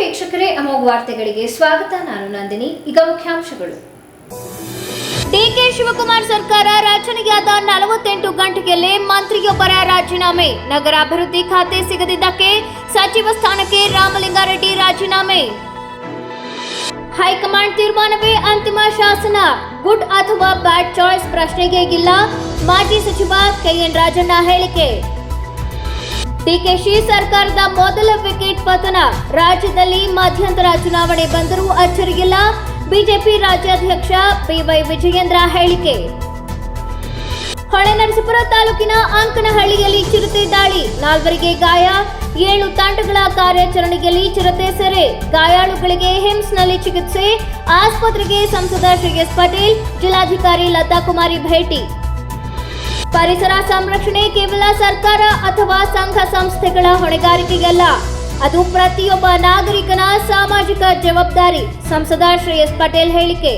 ವೀಕ್ಷಕರೇ, ಅಮೋಘ ವಾರ್ತೆಗಳಿಗೆ ಸ್ವಾಗತ. ನಾನು ನಂದಿನಿ. ಈಗ ಮುಖ್ಯಾಂಶಗಳು. ಡಿಕೆ ಶಿವಕುಮಾರ್ ಸರ್ಕಾರ ರಚನೆಗೆ ಆದ 48 ಗಂಟೆಯಲ್ಲೇ ಮಂತ್ರಿಯೊಬ್ಬರ ರಾಜೀನಾಮೆ. ನಗರಾಭಿವೃದ್ಧಿ ಖಾತೆ ಸಿಗದಿದ್ದಕ್ಕೆ ಸಚಿವ ಸ್ಥಾನಕ್ಕೆ ರಾಮಲಿಂಗಾರೆಡ್ಡಿ ರಾಜೀನಾಮೆ. ಹೈಕಮಾಂಡ್ ತೀರ್ಮಾನವೇ ಅಂತಿಮ ಶಾಸನ. ಗುಡ್ ಅಥವಾ ಬ್ಯಾಡ್ ಚಾಯ್ಸ್ ಪ್ರಶ್ನೆಗೆ ಇಲ್ಲ. ಮಾಜಿ ಸಚಿವ ಕೆಎನ್ ರಾಜಣ್ಣ ಹೇಳಿಕೆ. ಡಿಕೆಶಿ ಸರ್ಕಾರದ ಮೊದಲ ವಿಕೆಟ್ ಪತನ. ರಾಜ್ಯದಲ್ಲಿ ಮಧ್ಯಂತರ ಚುನಾವಣೆ ಬಂದರೂ ಅಚ್ಚರಿಯಿಲ್ಲ. ಬಿಜೆಪಿ ರಾಜ್ಯಾಧ್ಯಕ್ಷ ಬಿವೈ ವಿಜಯೇಂದ್ರ ಹೇಳಿಕೆ. ಹೊಳೆನರಸೀಪುರ ತಾಲೂಕಿನ ಅಂಕನಹಳ್ಳಿಯಲ್ಲಿ ಚಿರತೆ ದಾಳಿ. 4 ಗಾಯ. 7 ತಂಡಗಳ ಕಾರ್ಯಾಚರಣೆಯಲ್ಲಿ ಚಿರತೆ ಸೆರೆ. ಗಾಯಾಳುಗಳಿಗೆ ಹಿಮ್ಸ್ನಲ್ಲಿ ಚಿಕಿತ್ಸೆ. ಆಸ್ಪತ್ರೆಗೆ ಸಂಸದ ಶ್ರೀ ಪಟೇಲ್, ಜಿಲ್ಲಾಧಿಕಾರಿ ಲತಾ ಕುಮಾರಿ ಭೇಟಿ. ಪರಿಸರ ಸಂರಕ್ಷಣೆ ಕೇವಲ ಸರ್ಕಾರ ಅಥವಾ ಸಂಘ ಸಂಸ್ಥೆಗಳ ಹೊಣೆಗಾರಿಕೆಯಲ್ಲ, ಅದು ಪ್ರತಿಯೊಬ್ಬ ನಾಗರಿಕನ ಸಾಮಾಜಿಕ ಜವಾಬ್ದಾರಿ. ಸಂಸದ ಶ್ರೀ ಪಟೇಲ್ ಹೇಳಿಕೆ.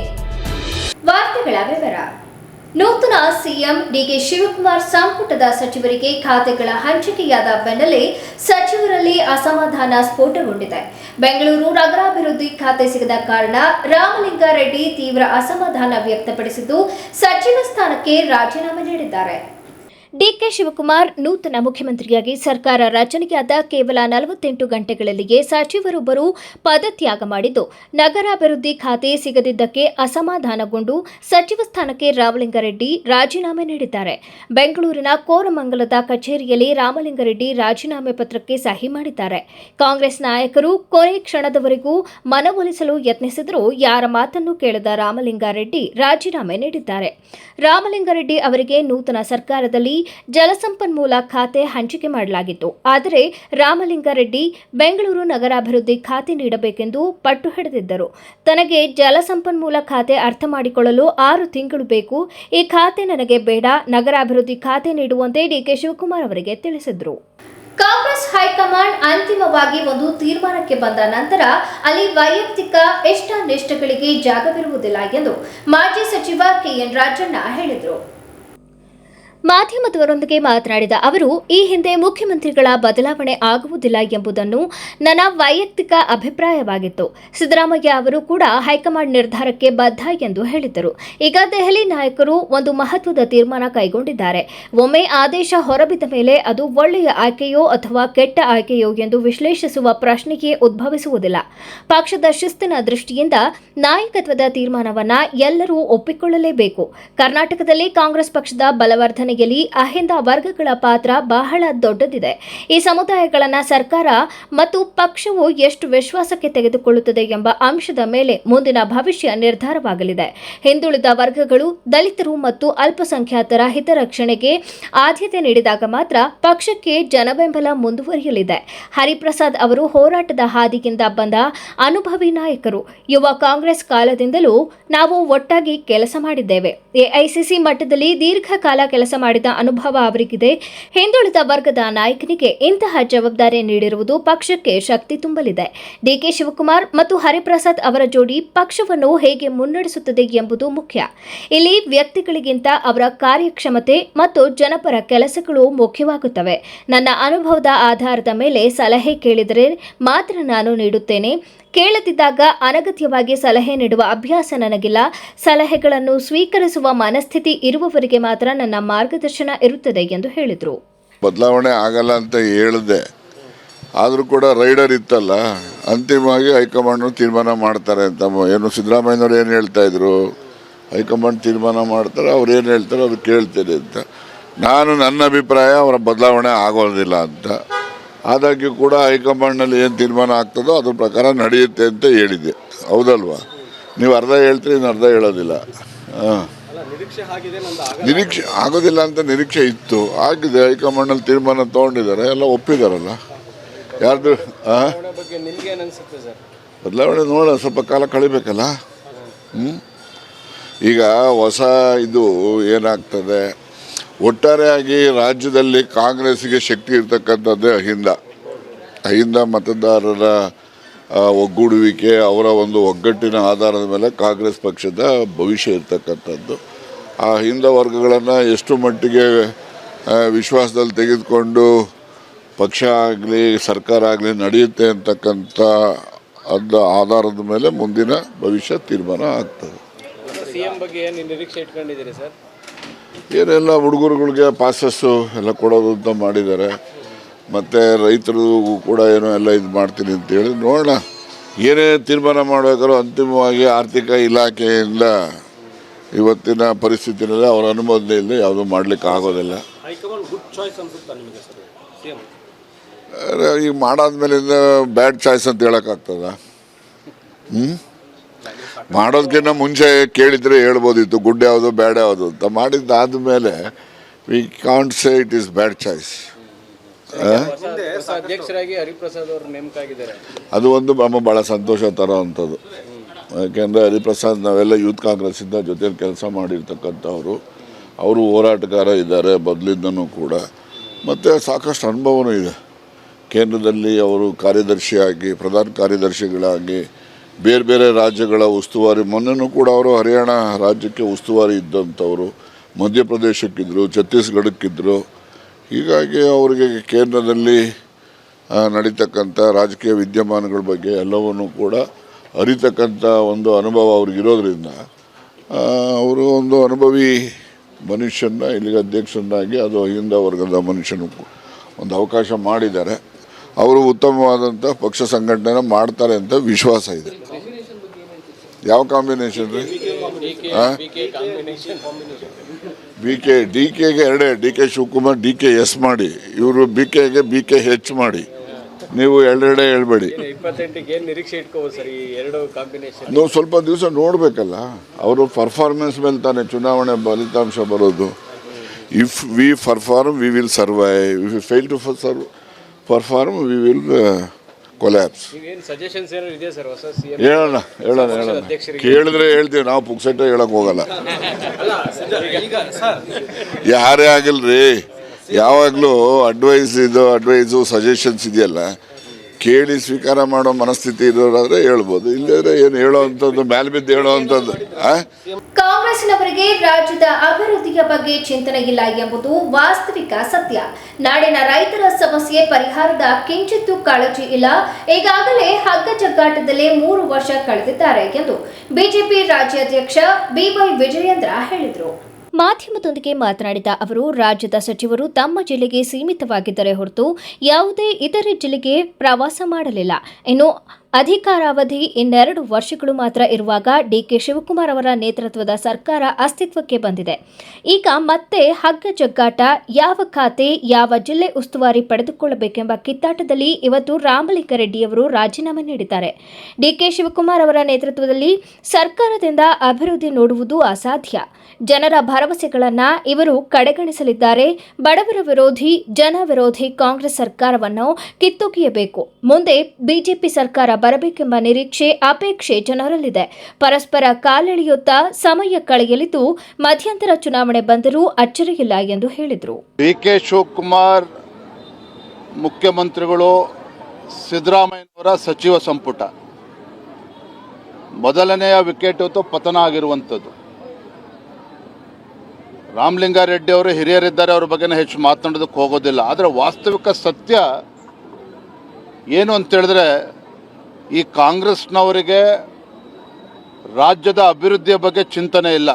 ವಾರ್ತೆಗಳ ವಿವರ. ನೂತನ ಸಿಎಂ ಡಿಕೆ ಶಿವಕುಮಾರ್ ಸಂಪುಟದ ಸಚಿವರಿಗೆ ಖಾತೆಗಳ ಹಂಚಿಕೆಯಾದ ಬೆನ್ನಲ್ಲೇ ಸಚಿವರಲ್ಲಿ ಅಸಮಾಧಾನ ಸ್ಫೋಟಗೊಂಡಿದೆ. ಬೆಂಗಳೂರು ನಗರಾಭಿವೃದ್ಧಿ ಖಾತೆ ಸಿಗದ ಕಾರಣ ರಾಮಲಿಂಗಾರೆಡ್ಡಿ ತೀವ್ರ ಅಸಮಾಧಾನ ವ್ಯಕ್ತಪಡಿಸಿದ್ದು ಸಚಿವ ಸ್ಥಾನಕ್ಕೆ ರಾಜೀನಾಮೆ ನೀಡಿದ್ದಾರೆ. ಡಿಕೆ ಶಿವಕುಮಾರ್ ನೂತನ ಮುಖ್ಯಮಂತ್ರಿಯಾಗಿ ಸರ್ಕಾರ ರಚನೆಯಾದ ಕೇವಲ 48 ಗಂಟೆಗಳಲ್ಲಿಯೇ ಸಚಿವರೊಬ್ಬರು ಪದತ್ಯಾಗ ಮಾಡಿದ್ದು, ನಗರಾಭಿವೃದ್ಧಿ ಖಾತೆ ಸಿಗದಿದ್ದಕ್ಕೆ ಅಸಮಾಧಾನಗೊಂಡು ಸಚಿವ ಸ್ಥಾನಕ್ಕೆ ರಾಮಲಿಂಗಾರೆಡ್ಡಿ ರಾಜೀನಾಮೆ ನೀಡಿದ್ದಾರೆ. ಬೆಂಗಳೂರಿನ ಕೋರಮಂಗಲದ ಕಚೇರಿಯಲ್ಲಿ ರಾಮಲಿಂಗಾರೆಡ್ಡಿ ರಾಜೀನಾಮೆ ಪತ್ರಕ್ಕೆ ಸಹಿ ಮಾಡಿದ್ದಾರೆ. ಕಾಂಗ್ರೆಸ್ ನಾಯಕರು ಕೊನೆ ಕ್ಷಣದವರೆಗೂ ಮನವೊಲಿಸಲು ಯತ್ನಿಸಿದರೂ ಯಾರ ಮಾತನ್ನು ಕೇಳದ ರಾಮಲಿಂಗಾರೆಡ್ಡಿ ರಾಜೀನಾಮೆ ನೀಡಿದ್ದಾರೆ. ರಾಮಲಿಂಗಾರೆಡ್ಡಿ ಅವರಿಗೆ ನೂತನ ಸರ್ಕಾರದಲ್ಲಿ ಜಲಸಂಪನ್ಮೂಲ ಖಾತೆ ಹಂಚಿಕೆ ಮಾಡಲಾಗಿತ್ತು. ಆದರೆ ರಾಮಲಿಂಗಾರೆಡ್ಡಿ ಬೆಂಗಳೂರು ನಗರಾಭಿವೃದ್ಧಿ ಖಾತೆ ನೀಡಬೇಕೆಂದು ಪಟ್ಟು ಹಿಡಿದಿದ್ದರು. ತನಗೆ ಜಲಸಂಪನ್ಮೂಲ ಖಾತೆ ಅರ್ಥ ಮಾಡಿಕೊಳ್ಳಲು 6 ತಿಂಗಳು ಬೇಕು. ಈ ಖಾತೆ ನನಗೆ ಬೇಡ, ನಗರಾಭಿವೃದ್ಧಿ ಖಾತೆ ನೀಡುವಂತೆ ಡಿಕೆ ಶಿವಕುಮಾರ್ ಅವರಿಗೆ ತಿಳಿಸಿದರು. ಕಾಂಗ್ರೆಸ್ ಹೈಕಮಾಂಡ್ ಅಂತಿಮವಾಗಿ ಒಂದು ತೀರ್ಮಾನಕ್ಕೆ ಬಂದ ನಂತರ ಅಲ್ಲಿ ವೈಯಕ್ತಿಕ ಇಷ್ಟಾನಿಷ್ಟಗಳಿಗೆ ಜಾಗವಿರುವುದಿಲ್ಲ ಎಂದು ಮಾಜಿ ಸಚಿವ ಕೆಎನ್ ರಾಜಣ್ಣ ಹೇಳಿದರು. ಮಾಧ್ಯಮದವರೊಂದಿಗೆ ಮಾತನಾಡಿದ ಅವರು, ಈ ಹಿಂದೆ ಮುಖ್ಯಮಂತ್ರಿಗಳ ಬದಲಾವಣೆ ಆಗುವುದಿಲ್ಲ ಎಂಬುದನ್ನು ನನ್ನ ವೈಯಕ್ತಿಕ ಅಭಿಪ್ರಾಯವಾಗಿತ್ತು. ಸಿದ್ದರಾಮಯ್ಯ ಅವರು ಕೂಡ ಹೈಕಮಾಂಡ್ ನಿರ್ಧಾರಕ್ಕೆ ಬದ್ಧ ಎಂದು ಹೇಳಿದ್ದರು. ಈಗ ದೆಹಲಿ ನಾಯಕರು ಒಂದು ಮಹತ್ವದ ತೀರ್ಮಾನ ಕೈಗೊಂಡಿದ್ದಾರೆ. ಒಮ್ಮೆ ಆದೇಶ ಹೊರಬಿದ್ದ ಮೇಲೆ ಅದು ಒಳ್ಳೆಯ ಆಯ್ಕೆಯೋ ಅಥವಾ ಕೆಟ್ಟ ಆಯ್ಕೆಯೋ ಎಂದು ವಿಶ್ಲೇಷಿಸುವ ಪ್ರಶ್ನೆಯೇ ಉದ್ಭವಿಸುವುದಿಲ್ಲ. ಪಕ್ಷದ ಶಿಸ್ತಿನ ದೃಷ್ಟಿಯಿಂದ ನಾಯಕತ್ವದ ತೀರ್ಮಾನವನ್ನ ಎಲ್ಲರೂ ಒಪ್ಪಿಕೊಳ್ಳಲೇಬೇಕು. ಕರ್ನಾಟಕದಲ್ಲಿ ಕಾಂಗ್ರೆಸ್ ಪಕ್ಷದ ಬಲವರ್ಧನೆ ಅಹಿಂದ ವರ್ಗಗಳ ಪಾತ್ರ ಬಹಳ ದೊಡ್ಡದಿದೆ. ಈ ಸಮುದಾಯಗಳನ್ನು ಸರ್ಕಾರ ಮತ್ತು ಪಕ್ಷವು ಎಷ್ಟು ವಿಶ್ವಾಸಕ್ಕೆ ತೆಗೆದುಕೊಳ್ಳುತ್ತದೆ ಎಂಬ ಅಂಶದ ಮೇಲೆ ಮುಂದಿನ ಭವಿಷ್ಯ ನಿರ್ಧಾರವಾಗಲಿದೆ. ಹಿಂದುಳಿದ ವರ್ಗಗಳು, ದಲಿತರು ಮತ್ತು ಅಲ್ಪಸಂಖ್ಯಾತರ ಹಿತರಕ್ಷಣೆಗೆ ಆದ್ಯತೆ ನೀಡಿದಾಗ ಮಾತ್ರ ಪಕ್ಷಕ್ಕೆ ಜನಬೆಂಬಲ ಮುಂದುವರಿಯಲಿದೆ. ಹರಿಪ್ರಸಾದ್ ಅವರು ಹೋರಾಟದ ಹಾದಿಯಿಂದ ಬಂದ ಅನುಭವಿ ನಾಯಕರು. ಯುವ ಕಾಂಗ್ರೆಸ್ ಕಾಲದಿಂದಲೂ ನಾವು ಒಟ್ಟಾಗಿ ಕೆಲಸ ಮಾಡಿದ್ದೇವೆ. ಎಐಸಿಸಿ ಮಟ್ಟದಲ್ಲಿ ದೀರ್ಘಕಾಲ ಕೆಲಸ ಮಾಡಿದ ಅನುಭವ ಅವರಿಗಿದೆ. ಹಿಂದುಳಿದ ವರ್ಗದ ನಾಯಕನಿಗೆ ಇಂತಹ ಜವಾಬ್ದಾರಿ ನೀಡಿರುವುದು ಪಕ್ಷಕ್ಕೆ ಶಕ್ತಿ ತುಂಬಲಿದೆ. ಡಿಕೆ ಶಿವಕುಮಾರ್ ಮತ್ತು ಹರಿಪ್ರಸಾದ್ ಅವರ ಜೋಡಿ ಪಕ್ಷವನ್ನು ಹೇಗೆ ಮುನ್ನಡೆಸುತ್ತದೆ ಎಂಬುದು ಮುಖ್ಯ. ಇಲ್ಲಿ ವ್ಯಕ್ತಿಗಳಿಗಿಂತ ಅವರ ಕಾರ್ಯಕ್ಷಮತೆ ಮತ್ತು ಜನಪರ ಕೆಲಸಗಳು ಮುಖ್ಯವಾಗುತ್ತವೆ. ನನ್ನ ಅನುಭವದ ಆಧಾರದ ಮೇಲೆ ಸಲಹೆ ಕೇಳಿದರೆ ಮಾತ್ರ ನಾನು ನೀಡುತ್ತೇನೆ. ಕೇಳದಿದ್ದಾಗ ಅನಗತ್ಯವಾಗಿ ಸಲಹೆ ನೀಡುವ ಅಭ್ಯಾಸ ನನಗಿಲ್ಲ. ಸಲಹೆಗಳನ್ನು ಸ್ವೀಕರಿಸುವ ಮನಸ್ಥಿತಿ ಇರುವವರಿಗೆ ಮಾತ್ರ ನನ್ನ ಮಾರ್ಗದರ್ಶನ ಇರುತ್ತದೆ ಎಂದು ಹೇಳಿದರು. ಬದಲಾವಣೆ ಆಗಲ್ಲ ಅಂತ ಹೇಳಿದೆ, ಆದರೂ ಕೂಡ ರೈಡರ್ ಇತ್ತಲ್ಲ, ಅಂತಿಮವಾಗಿ ಹೈಕಮಾಂಡ್ ತೀರ್ಮಾನ ಮಾಡ್ತಾರೆ ಅಂತ. ಏನು ಸಿದ್ದರಾಮಯ್ಯನವ್ರು ಏನು ಹೇಳ್ತಾ ಇದ್ರು, ಹೈಕಮಾಂಡ್ ತೀರ್ಮಾನ ಮಾಡ್ತಾರೆ, ಅವ್ರು ಏನು ಹೇಳ್ತಾರೆ ಅದು ಕೇಳ್ತೇನೆ ಅಂತ. ನನ್ನ ಅಭಿಪ್ರಾಯ ಅವರ ಬದಲಾವಣೆ ಆಗೋದಿಲ್ಲ ಅಂತ. ಆದಾಗ್ಯೂ ಕೂಡ ಹೈಕಮಾಂಡ್ನಲ್ಲಿ ಏನು ತೀರ್ಮಾನ ಆಗ್ತದೋ ಅದ್ರ ಪ್ರಕಾರ ನಡೆಯುತ್ತೆ ಅಂತ ಹೇಳಿದ್ದೆ. ಹೌದಲ್ವಾ? ನೀವು ಅರ್ಧ ಹೇಳ್ತೀರಿ, ಇನ್ನು ಅರ್ಧ ಹೇಳೋದಿಲ್ಲ. ನಿರೀಕ್ಷೆ ಆಗೋದಿಲ್ಲ ಅಂತ ನಿರೀಕ್ಷೆ ಇತ್ತು, ಆಗಿದೆ. ಹೈಕಮಾಂಡ್ನಲ್ಲಿ ತೀರ್ಮಾನ ತೊಗೊಂಡಿದ್ದಾರೆ, ಎಲ್ಲ ಒಪ್ಪಿದಾರಲ್ಲ. ಯಾರ್ದು ಬದಲಾವಣೆ ನೋಡೋಣ, ಸ್ವಲ್ಪ ಕಾಲ ಕಳಿಬೇಕಲ್ಲ. ಈಗ ಹೊಸ ಇದು ಏನಾಗ್ತದೆ, ಒಟ್ಟಾರೆಯಾಗಿ ರಾಜ್ಯದಲ್ಲಿ ಕಾಂಗ್ರೆಸ್ಸಿಗೆ ಶಕ್ತಿ ಇರ್ತಕ್ಕಂಥದ್ದೇ ಅಹಿಂದ ಮತದಾರರ ಒಗ್ಗೂಡುವಿಕೆ, ಅವರ ಒಂದು ಒಗ್ಗಟ್ಟಿನ ಆಧಾರದ ಮೇಲೆ ಕಾಂಗ್ರೆಸ್ ಪಕ್ಷದ ಭವಿಷ್ಯ ಇರ್ತಕ್ಕಂಥದ್ದು. ಆ ಹಿಂದ ವರ್ಗಗಳನ್ನು ಎಷ್ಟು ಮಟ್ಟಿಗೆ ವಿಶ್ವಾಸದಲ್ಲಿ ತೆಗೆದುಕೊಂಡು ಪಕ್ಷ ಆಗಲಿ ಸರ್ಕಾರ ಆಗಲಿ ನಡೆಯುತ್ತೆ ಅಂತಕ್ಕಂಥ ಅದರ ಆಧಾರದ ಮೇಲೆ ಮುಂದಿನ ಭವಿಷ್ಯ ತೀರ್ಮಾನ ಆಗ್ತದೆ. ಸಿಎಂ ಬಗ್ಗೆ ಏನು ನಿರೀಕ್ಷೆ ಇಟ್ಕೊಂಡಿದ್ದೀರಿ ಸರ್? ಏನೆಲ್ಲ ಹುಡುಗರುಗಳಿಗೆ ಪಾಸಸ್ಸು ಎಲ್ಲ ಕೊಡೋದು ಅಂತ ಮಾಡಿದ್ದಾರೆ. ಮತ್ತು ರೈತರಿಗೂ ಕೂಡ ಏನೋ ಎಲ್ಲ ಇದು ಮಾಡ್ತೀನಿ ಅಂತೇಳಿ ನೋಡೋಣ. ಏನೇ ತೀರ್ಮಾನ ಮಾಡಬೇಕಾದ್ರೂ ಅಂತಿಮವಾಗಿ ಆರ್ಥಿಕ ಇಲಾಖೆಯಿಂದ ಇವತ್ತಿನ ಪರಿಸ್ಥಿತಿನಲ್ಲಿ ಅವರ ಅನುಮೋದನೆ ಇಲ್ಲದೆ ಯಾವುದೂ ಮಾಡಲಿಕ್ಕೆ ಆಗೋದಿಲ್ಲ. ಹೈಕಮಾಂಡ್ ಗುಡ್ ಚಾಯ್ಸ್ ಅನ್ಸುತ್ತಾ ನಿಮಗೆ ಸರ್ ಸಿಎಂ? ಈಗ ಮಾಡಾದ್ಮೇಲಿಂದ ಬ್ಯಾಡ್ ಚಾಯ್ಸ್ ಅಂತ ಹೇಳೋಕ್ಕಾಗ್ತದ? ಮಾಡೋದಕ್ಕಿಂತ ಮುಂಚೆ ಕೇಳಿದರೆ ಹೇಳ್ಬೋದಿತ್ತು ಗುಡ್ ಯಾವುದು ಬ್ಯಾಡ್ ಯಾವುದು ಅಂತ. ಮಾಡಿದ್ದಾದಮೇಲೆ we can't say it is bad choice. ಅಧ್ಯಕ್ಷರಾಗಿ ಹರಿಪ್ರಸಾದ್ ಅವರು ನೇಮಕ ಆಗಿದ್ದಾರೆ. ಅದು ಒಂದು ನಮಗೆ ಭಾಳ ಸಂತೋಷ ತರೋವಂಥದ್ದು. ಯಾಕೆಂದರೆ ಹರಿಪ್ರಸಾದ್ ನಾವೆಲ್ಲ ಯೂತ್ ಕಾಂಗ್ರೆಸ್ಸಿಂದ ಜೊತೆಯಲ್ಲಿ ಕೆಲಸ ಮಾಡಿರ್ತಕ್ಕಂಥವ್ರು. ಅವರು ಹೋರಾಟಗಾರ ಇದ್ದಾರೆ ಮೊದಲಿಂದನೂ ಕೂಡ, ಮತ್ತು ಸಾಕಷ್ಟು ಅನುಭವನೂ ಇದೆ. ಕೇಂದ್ರದಲ್ಲಿ ಅವರು ಕಾರ್ಯದರ್ಶಿಯಾಗಿ, ಪ್ರಧಾನ ಕಾರ್ಯದರ್ಶಿಗಳಾಗಿ ಬೇರೆ ಬೇರೆ ರಾಜ್ಯಗಳ ಉಸ್ತುವಾರಿ, ಮೊನ್ನೆನೂ ಕೂಡ ಅವರು ಹರಿಯಾಣ ರಾಜ್ಯಕ್ಕೆ ಉಸ್ತುವಾರಿ ಇದ್ದಂಥವರು, ಮಧ್ಯಪ್ರದೇಶಕ್ಕಿದ್ದರು, ಛತ್ತೀಸ್ಗಢಕ್ಕಿದ್ದರು. ಹೀಗಾಗಿ ಅವರಿಗೆ ಕೇಂದ್ರದಲ್ಲಿ ನಡೀತಕ್ಕಂಥ ರಾಜಕೀಯ ವಿದ್ಯಮಾನಗಳ ಬಗ್ಗೆ ಎಲ್ಲವನ್ನೂ ಕೂಡ ಅರಿತಕ್ಕಂಥ ಒಂದು ಅನುಭವ ಅವ್ರಿಗಿರೋದ್ರಿಂದ ಅವರು ಒಂದು ಅನುಭವಿ ಮನುಷ್ಯನ ಇಲ್ಲಿಗೆ ಅಧ್ಯಕ್ಷನಾಗಿ, ಅದು ಅಹಿಂದ ವರ್ಗದ ಮನುಷ್ಯನು ಒಂದು ಅವಕಾಶ ಮಾಡಿದ್ದಾರೆ. ಅವರು ಉತ್ತಮವಾದಂಥ ಪಕ್ಷ ಸಂಘಟನೆ ಮಾಡ್ತಾರೆ ಅಂತ ವಿಶ್ವಾಸ ಇದೆ. ಯಾವ ಕಾಂಬಿನೇಷನ್ ರೀ? ಡಿ ಕೆಗೆ ಎರಡೇ, D K Shivakumar D K S ಮಾಡಿ, ಇವರು ಬಿ ಕೆಗೆ ಬಿ ಕೆ ಹೆಚ್ ಮಾಡಿ. ನೀವು ಎರಡೆರಡೇ ಹೇಳ್ಬೇಡಿ. 28ಕ್ಕೆ ಏನು ನಿರೀಕ್ಷೆ ಇಟ್ಕೋಬೋದು ಸರ್ ಈ ಎರಡು ಕಾಂಬಿನೇಷನ್? ನಾವು ಸ್ವಲ್ಪ ದಿವಸ ನೋಡಬೇಕಲ್ಲ, ಅವರು ಪರ್ಫಾರ್ಮೆನ್ಸ್ ಮೇಲೆ ತಾನೇ ಚುನಾವಣೆ ಫಲಿತಾಂಶ ಬರೋದು. If we perform we will survive, if you fail to perform we will collapse. ಏನು ಸಜೆಷನ್ಸ್ ಏನಾದ್ರು ಇದೆಯಾ ಸರ್ ಹೊಸ ಸಿಎಂ? ಹೇಳೋಣ ಕೇಳಿದ್ರೆ ಹೇಳ್ತೀವಿ, ನಾವು ಪುಕ್ಸಟ್ಟೆ ಹೇಳಕ್ ಹೋಗಲ್ಲ. ಯಾರೇ ಆಗಿಲ್ರಿ, ಯಾವಾಗಲೂ ಅಡ್ವೈಸು ಸಜೆಷನ್ಸ್ ಇದೆಯಲ್ಲ, ಕೇಳಿ ಸ್ವೀಕಾರ ಮಾಡೋ ಮನಸ್ಥಿತಿ ಇರೋರಾದ್ರೆ ಹೇಳ್ಬೋದು. ಇಲ್ಲದ್ರೆ ಏನು ಹೇಳೋ ಅಂಥದ್ದು ಮ್ಯಾಲೆ ಬಿದ್ದು ಹೇಳೋ ಅಂಥದ್ದು. ಕಾಂಗ್ರೆಸ್ನವರಿಗೆ ರಾಜ್ಯದ ಅಭಿವೃದ್ಧಿಯ ಬಗ್ಗೆ ಚಿಂತನೆ ಇಲ್ಲ ಎಂಬುದು ವಾಸ್ತವಿಕ ಸತ್ಯ. ನಾಡಿನ ರೈತರ ಸಮಸ್ಯೆ ಪರಿಹಾರದ ಕಿಂಚಿತ್ತೂ ಕಾಳಜಿ ಇಲ್ಲ. ಈಗಾಗಲೇ ಹಗ್ಗ ಜಗ್ಗಾಟದಲ್ಲೇ 3 ವರ್ಷ ಕಳೆದಿದ್ದಾರೆ ಎಂದು ಬಿಜೆಪಿ ರಾಜ್ಯಾಧ್ಯಕ್ಷ ಬಿವೈ ವಿಜಯೇಂದ್ರ ಹೇಳಿದರು. ಮಾಧ್ಯಮದೊಂದಿಗೆ ಮಾತನಾಡಿದ ಅವರು, ರಾಜ್ಯದ ಸಚಿವರು ತಮ್ಮ ಜಿಲ್ಲೆಗೆ ಸೀಮಿತವಾಗಿದ್ದರೆ ಹೊರತು ಯಾವುದೇ ಇತರೆ ಜಿಲ್ಲೆಗೆ ಪ್ರವಾಸ ಮಾಡಲಿಲ್ಲ. ಇನ್ನು ಅಧಿಕಾರಾವಧಿ 2 ವರ್ಷಗಳು ಮಾತ್ರ ಇರುವಾಗ ಡಿಕೆ ಶಿವಕುಮಾರ್ ಅವರ ನೇತೃತ್ವದ ಸರ್ಕಾರ ಅಸ್ತಿತ್ವಕ್ಕೆ ಬಂದಿದೆ. ಈಗ ಮತ್ತೆ ಹಗ್ಗ ಜಗ್ಗಾಟ, ಯಾವ ಖಾತೆ ಯಾವ ಜಿಲ್ಲೆ ಉಸ್ತುವಾರಿ ಪಡೆದುಕೊಳ್ಳಬೇಕೆಂಬ ಕಿತ್ತಾಟದಲ್ಲಿ ಇವತ್ತು ರಾಮಲಿಂಗಾರೆಡ್ಡಿಯವರು ರಾಜೀನಾಮೆ ನೀಡಿದ್ದಾರೆ. ಡಿಕೆ ಶಿವಕುಮಾರ್ ಅವರ ನೇತೃತ್ವದಲ್ಲಿ ಸರ್ಕಾರದಿಂದ ಅಭಿವೃದ್ಧಿ ನೋಡುವುದು ಅಸಾಧ್ಯ. ಜನರ ಭರವಸೆಗಳನ್ನು ಇವರು ಕಡೆಗಣಿಸಲಿದ್ದಾರೆ. ಬಡವರ ವಿರೋಧಿ, ಜನ ವಿರೋಧಿ ಕಾಂಗ್ರೆಸ್ ಸರ್ಕಾರವನ್ನು ಕಿತ್ತೊಗೆಯಬೇಕು. ಮುಂದೆ ಬಿಜೆಪಿ ಸರ್ಕಾರ ಬರಬೇಕೆಂಬ ನಿರೀಕ್ಷೆ, ಅಪೇಕ್ಷೆ ಜನರಲ್ಲಿದೆ. ಪರಸ್ಪರ ಕಾಲೆಳೆಯುತ್ತಾ ಸಮಯ ಕಳೆಯಲಿದ್ದು ಮಧ್ಯಂತರ ಚುನಾವಣೆ ಬಂದರೂ ಅಚ್ಚರಿಯಿಲ್ಲ ಎಂದು ಹೇಳಿದರು. ಡಿಕೆ ಶಿವಕುಮಾರ್ ಮುಖ್ಯಮಂತ್ರಿಗಳು, ಸಿದ್ದರಾಮಯ್ಯನವರ ಸಚಿವ ಸಂಪುಟ ಮೊದಲನೆಯ ವಿಕೆಟ್ ಹೊತ್ತು ಪತನ ಆಗಿರುವಂಥದ್ದು. ರಾಮಲಿಂಗಾರೆಡ್ಡಿ ಅವರು ಹಿರಿಯರಿದ್ದಾರೆ, ಅವ್ರ ಬಗ್ಗೆ ಹೆಚ್ಚು ಮಾತನಾಡೋದಕ್ಕೆ ಹೋಗೋದಿಲ್ಲ. ಆದರೆ ವಾಸ್ತವಿಕ ಸತ್ಯ ಏನು ಅಂತೇಳಿದ್ರೆ, ಈ ಕಾಂಗ್ರೆಸ್ನವರಿಗೆ ರಾಜ್ಯದ ಅಭಿವೃದ್ಧಿಯ ಬಗ್ಗೆ ಚಿಂತನೆ ಇಲ್ಲ.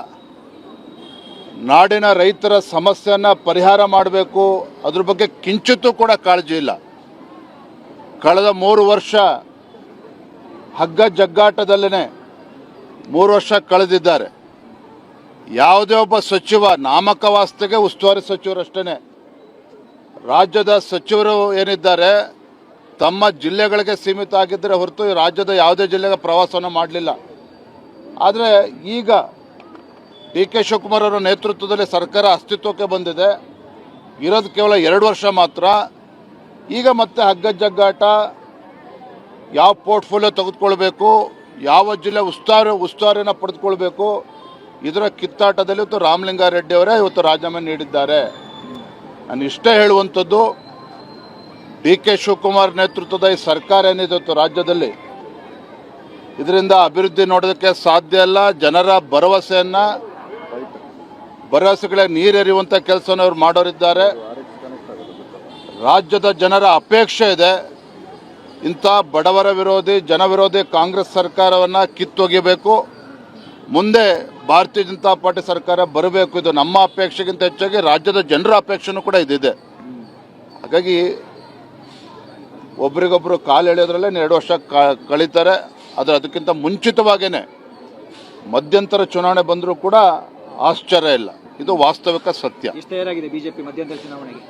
ನಾಡಿನ ರೈತರ ಸಮಸ್ಯೆಯನ್ನು ಪರಿಹಾರ ಮಾಡಬೇಕು, ಅದ್ರ ಬಗ್ಗೆ ಕಿಂಚಿತ್ತೂ ಕೂಡ ಕಾಳಜಿ ಇಲ್ಲ. ಕಳೆದ 3 ವರ್ಷ ಹಗ್ಗ ಜಗ್ಗಾಟದಲ್ಲೇ 3 ವರ್ಷ ಕಳೆದಿದ್ದಾರೆ. ಯಾವುದೇ ಒಬ್ಬ ಸಚಿವ ನಾಮಕವಾಸ್ತೆಗೆ ಉಸ್ತುವಾರಿ ಸಚಿವರಷ್ಟೇ. ರಾಜ್ಯದ ಸಚಿವರು ಏನಿದ್ದಾರೆ ತಮ್ಮ ಜಿಲ್ಲೆಗಳಿಗೆ ಸೀಮಿತ ಆಗಿದ್ದರೆ ಹೊರತು ರಾಜ್ಯದ ಯಾವುದೇ ಜಿಲ್ಲೆಗೆ ಪ್ರವಾಸವನ್ನು ಮಾಡಲಿಲ್ಲ. ಆದರೆ ಈಗ ಡಿ ಕೆ ಶಿವಕುಮಾರ್ ಅವರ ನೇತೃತ್ವದಲ್ಲಿ ಸರ್ಕಾರ ಅಸ್ತಿತ್ವಕ್ಕೆ ಬಂದಿದೆ. ಇರೋದು ಕೇವಲ 2 ವರ್ಷ ಮಾತ್ರ. ಈಗ ಮತ್ತೆ ಹಗ್ಗ ಜಗ್ಗಾಟ, ಯಾವ ಪೋರ್ಟ್ಫೋಲಿಯೋ ತೆಗೆದುಕೊಳ್ಬೇಕು, ಯಾವ ಜಿಲ್ಲೆ ಉಸ್ತುವಾರಿನ ಪಡೆದುಕೊಳ್ಬೇಕು, ಇದರ ಕಿತ್ತಾಟದಲ್ಲಿ ಇವತ್ತು ರಾಮಲಿಂಗಾರೆಡ್ಡಿ ಅವರೇ ಇವತ್ತು ರಾಜೀನಾಮೆ ನೀಡಿದ್ದಾರೆ. ನಾನು ಇಷ್ಟೇ ಹೇಳುವಂಥದ್ದು, ಡಿ ಕೆ ಶಿವಕುಮಾರ್ ನೇತೃತ್ವದ ಈ ಸರ್ಕಾರ ಏನಿದೆ ರಾಜ್ಯದಲ್ಲಿ, ಇದರಿಂದ ಅಭಿವೃದ್ಧಿ ನೋಡೋದಕ್ಕೆ ಸಾಧ್ಯ ಇಲ್ಲ. ಜನರ ಭರವಸೆಗಳಿಗೆ ನೀರೆರಿಯುವಂಥ ಕೆಲಸವನ್ನು ಅವರು ಮಾಡೋರಿದ್ದಾರೆ. ರಾಜ್ಯದ ಜನರ ಅಪೇಕ್ಷೆ ಇದೆ. ಇಂಥ ಬಡವರ ವಿರೋಧಿ ಜನ ವಿರೋಧಿ ಕಾಂಗ್ರೆಸ್ ಸರ್ಕಾರವನ್ನು ಕಿತ್ತೊಗೆಯಬೇಕು. ಮುಂದೆ ಭಾರತೀಯ ಜನತಾ ಪಾರ್ಟಿ ಸರ್ಕಾರ ಬರಬೇಕು. ಇದು ನಮ್ಮ ಅಪೇಕ್ಷೆಗಿಂತ ಹೆಚ್ಚಾಗಿ ರಾಜ್ಯದ ಜನರ ಅಪೇಕ್ಷೆನೂ ಕೂಡ ಇದಿದೆ. ಹಾಗಾಗಿ ಒಬ್ರಿಗೊಬ್ರು ಕಾಲು ಎಳೆಯೋದ್ರಲ್ಲೇ 2 ವರ್ಷ ಕಳೀತಾರೆ. ಆದರೆ ಅದಕ್ಕಿಂತ ಮುಂಚಿತವಾಗೇ ಮಧ್ಯಂತರ ಚುನಾವಣೆ ಬಂದರೂ ಕೂಡ ಆಶ್ಚರ್ಯ ಇಲ್ಲ. ಇದು ವಾಸ್ತವಿಕ ಸತ್ಯ. ಎಷ್ಟು ತಯಾರಾಗಿದೆ ಬಿಜೆಪಿ ಮಧ್ಯಂತರ ಚುನಾವಣೆಗೆ?